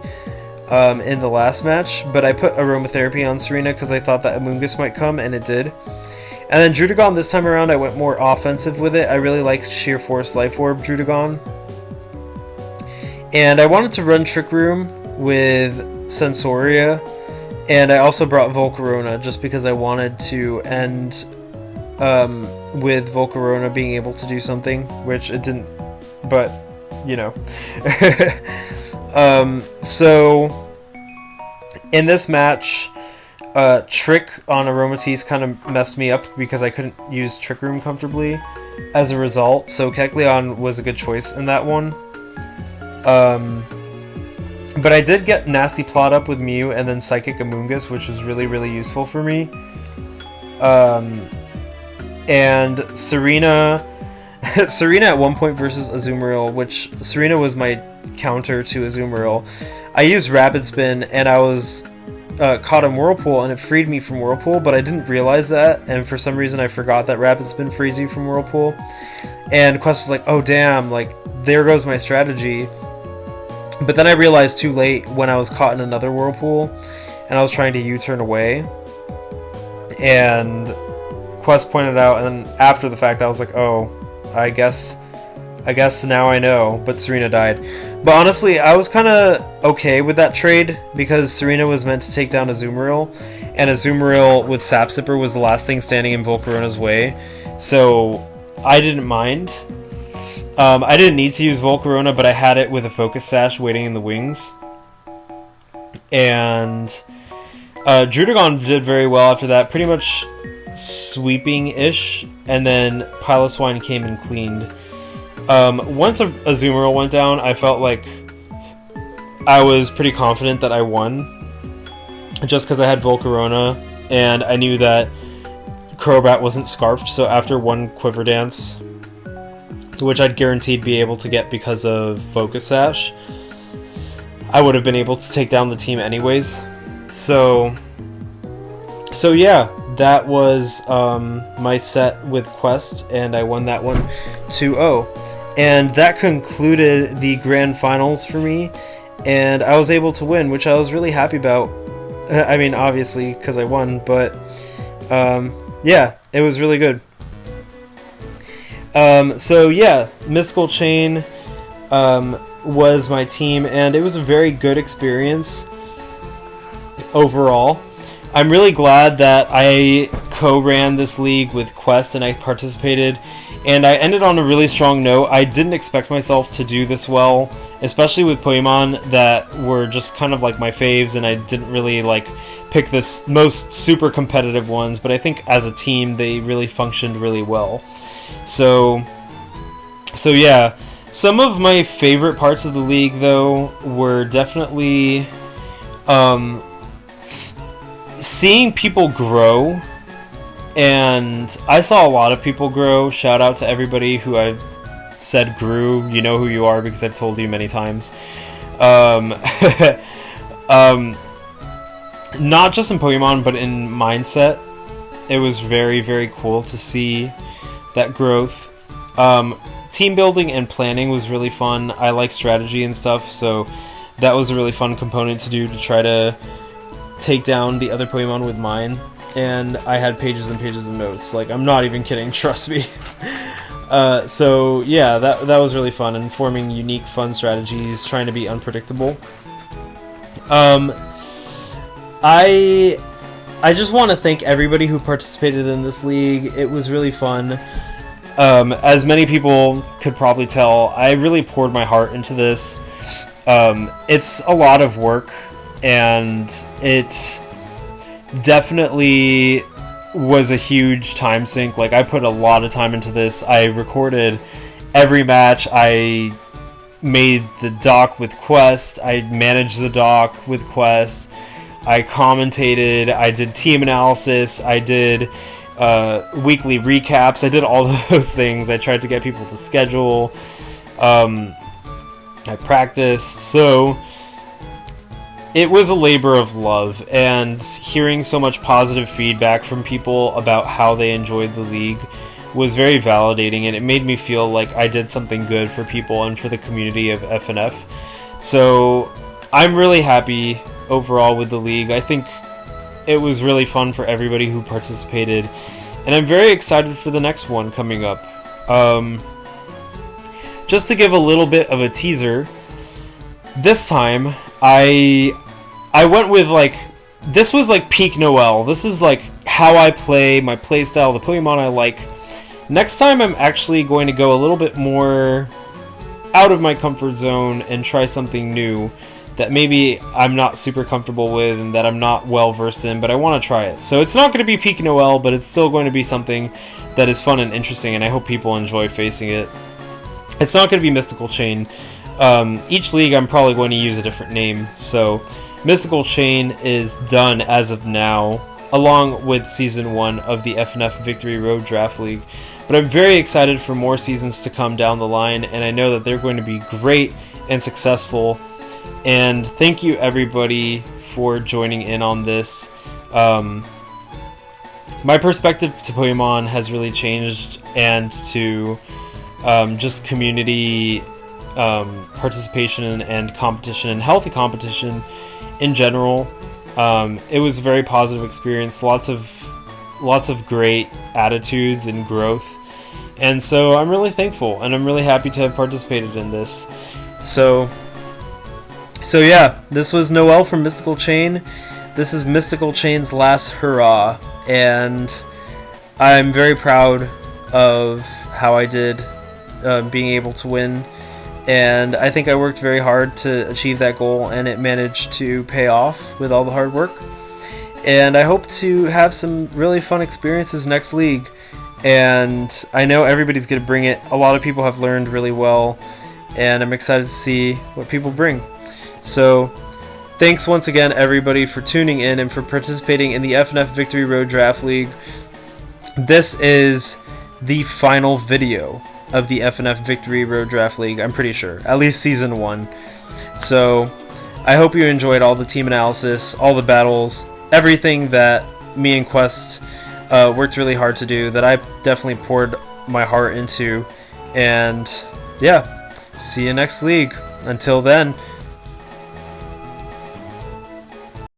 Speaker 1: in the last match, but I put Aromatherapy on Serena because I thought that Amoonguss might come, and it did. And then Druddigon this time around, I went more offensive with it. I really liked Sheer Force Life Orb Druddigon. And I wanted to run Trick Room with Sensoria, and I also brought Volcarona just because I wanted to end with Volcarona being able to do something, which it didn't, but, you know. So, in this match, Trick on Aromatisse kind of messed me up because I couldn't use Trick Room comfortably as a result, so Kecleon was a good choice in that one. But I did get Nasty Plot up with Mew and then Psychic Amoonguss, which was really, really useful for me. And Serena Serena at one point versus Azumarill, which Serena was my counter to Azumarill. I used Rapid Spin, and I was caught in Whirlpool, and it freed me from Whirlpool, but I didn't realize that, and for some reason I forgot that Rapid Spin frees you from Whirlpool. And Quest was like, oh damn, like, there goes my strategy. But then I realized too late when I was caught in another Whirlpool, and I was trying to U-turn away. And Quest pointed out, and then after the fact I was like, oh, I guess now I know, but Serena died. But honestly, I was kind of okay with that trade, because Serena was meant to take down Azumarill, and Azumarill with Sap Sipper was the last thing standing in Volcarona's way, so I didn't mind. I didn't need to use Volcarona, but I had it with a Focus Sash waiting in the wings. And Druddigon did very well after that, pretty much sweeping-ish, and then Piloswine came and cleaned. Once Azumarill went down, I felt like I was pretty confident that I won, just because I had Volcarona, and I knew that Crobat wasn't Scarfed, so after one Quiver Dance, which I'd guaranteed be able to get because of Focus Sash, I would have been able to take down the team anyways. So yeah, that was my set with Quest, and I won that one 2-0. And that concluded the grand finals for me, and I was able to win, which I was really happy about. I mean, obviously, because I won, but yeah, it was really good. So yeah, Mystical Chain was my team, and it was a very good experience overall. I'm really glad that I co-ran this league with Quest and I participated, and I ended on a really strong note. I didn't expect myself to do this well, especially with Pokemon that were just kind of like my faves, and I didn't really like pick the most super competitive ones, but I think as a team they really functioned really well. So yeah, some of my favorite parts of the league though were definitely seeing people grow, and I saw a lot of people grow. Shout out to everybody who I said grew. You know who you are because I've told you many times. Not just in Pokemon, but in mindset. It was very, very cool to see that growth. Team building and planning was really fun. I like strategy and stuff, so that was a really fun component to do, to try to take down the other Pokemon with mine. And I had pages and pages of notes. Like, I'm not even kidding, trust me. So yeah, that was really fun, and forming unique, fun strategies, trying to be unpredictable. I just want to thank everybody who participated in this league. It was really fun. As many people could probably tell, I really poured my heart into this. It's a lot of work, and it definitely was a huge time sink. Like, I put a lot of time into this. I recorded every match. I made the doc with Quest. I managed the doc with Quest. I commentated. I did team analysis. I did weekly recaps. I did all those things. I tried to get people to schedule. I practiced. So it was a labor of love, and hearing so much positive feedback from people about how they enjoyed the league was very validating, and it made me feel like I did something good for people and for the community of FNF. So I'm really happy overall with the league. I think it was really fun for everybody who participated, and I'm very excited for the next one coming up. Just to give a little bit of a teaser, this time I went with, like, this was like peak Noel. This is like how I play, my play style, the Pokemon I like. Next time I'm actually going to go a little bit more out of my comfort zone and try something new that maybe I'm not super comfortable with and that I'm not well versed in, but I want to try it. So it's not going to be peak Noel, but it's still going to be something that is fun and interesting, and I hope people enjoy facing it. It's not going to be Mystical Chain. Each league I'm probably going to use a different name, so Mystical Chain is done as of now. along with Season 1 of the FNF Victory Road Draft League. But I'm very excited for more seasons to come down the line, and I know that they're going to be great and successful. And thank you everybody for joining in on this. My perspective to Pokemon has really changed, and to just community participation and competition and healthy competition in general. It was a very positive experience. Lots of great attitudes and growth, and so I'm really thankful, and I'm really happy to have participated in this. So yeah, this was Noel from Mystical Chain. This is Mystical Chain's last hurrah, and I'm very proud of how I did, being able to win, and I think I worked very hard to achieve that goal, and it managed to pay off with all the hard work. And I hope to have some really fun experiences next league, and I know everybody's going to bring it. A lot of people have learned really well, and I'm excited to see what people bring. So thanks once again everybody for tuning in and for participating in the FNF Victory Road Draft League. This is the final video of the FNF Victory Road Draft League, I'm pretty sure, at least Season 1. So I hope you enjoyed all the team analysis, all the battles, everything that me and Quest worked really hard to do, that I definitely poured my heart into. And yeah, see you next league. Until then,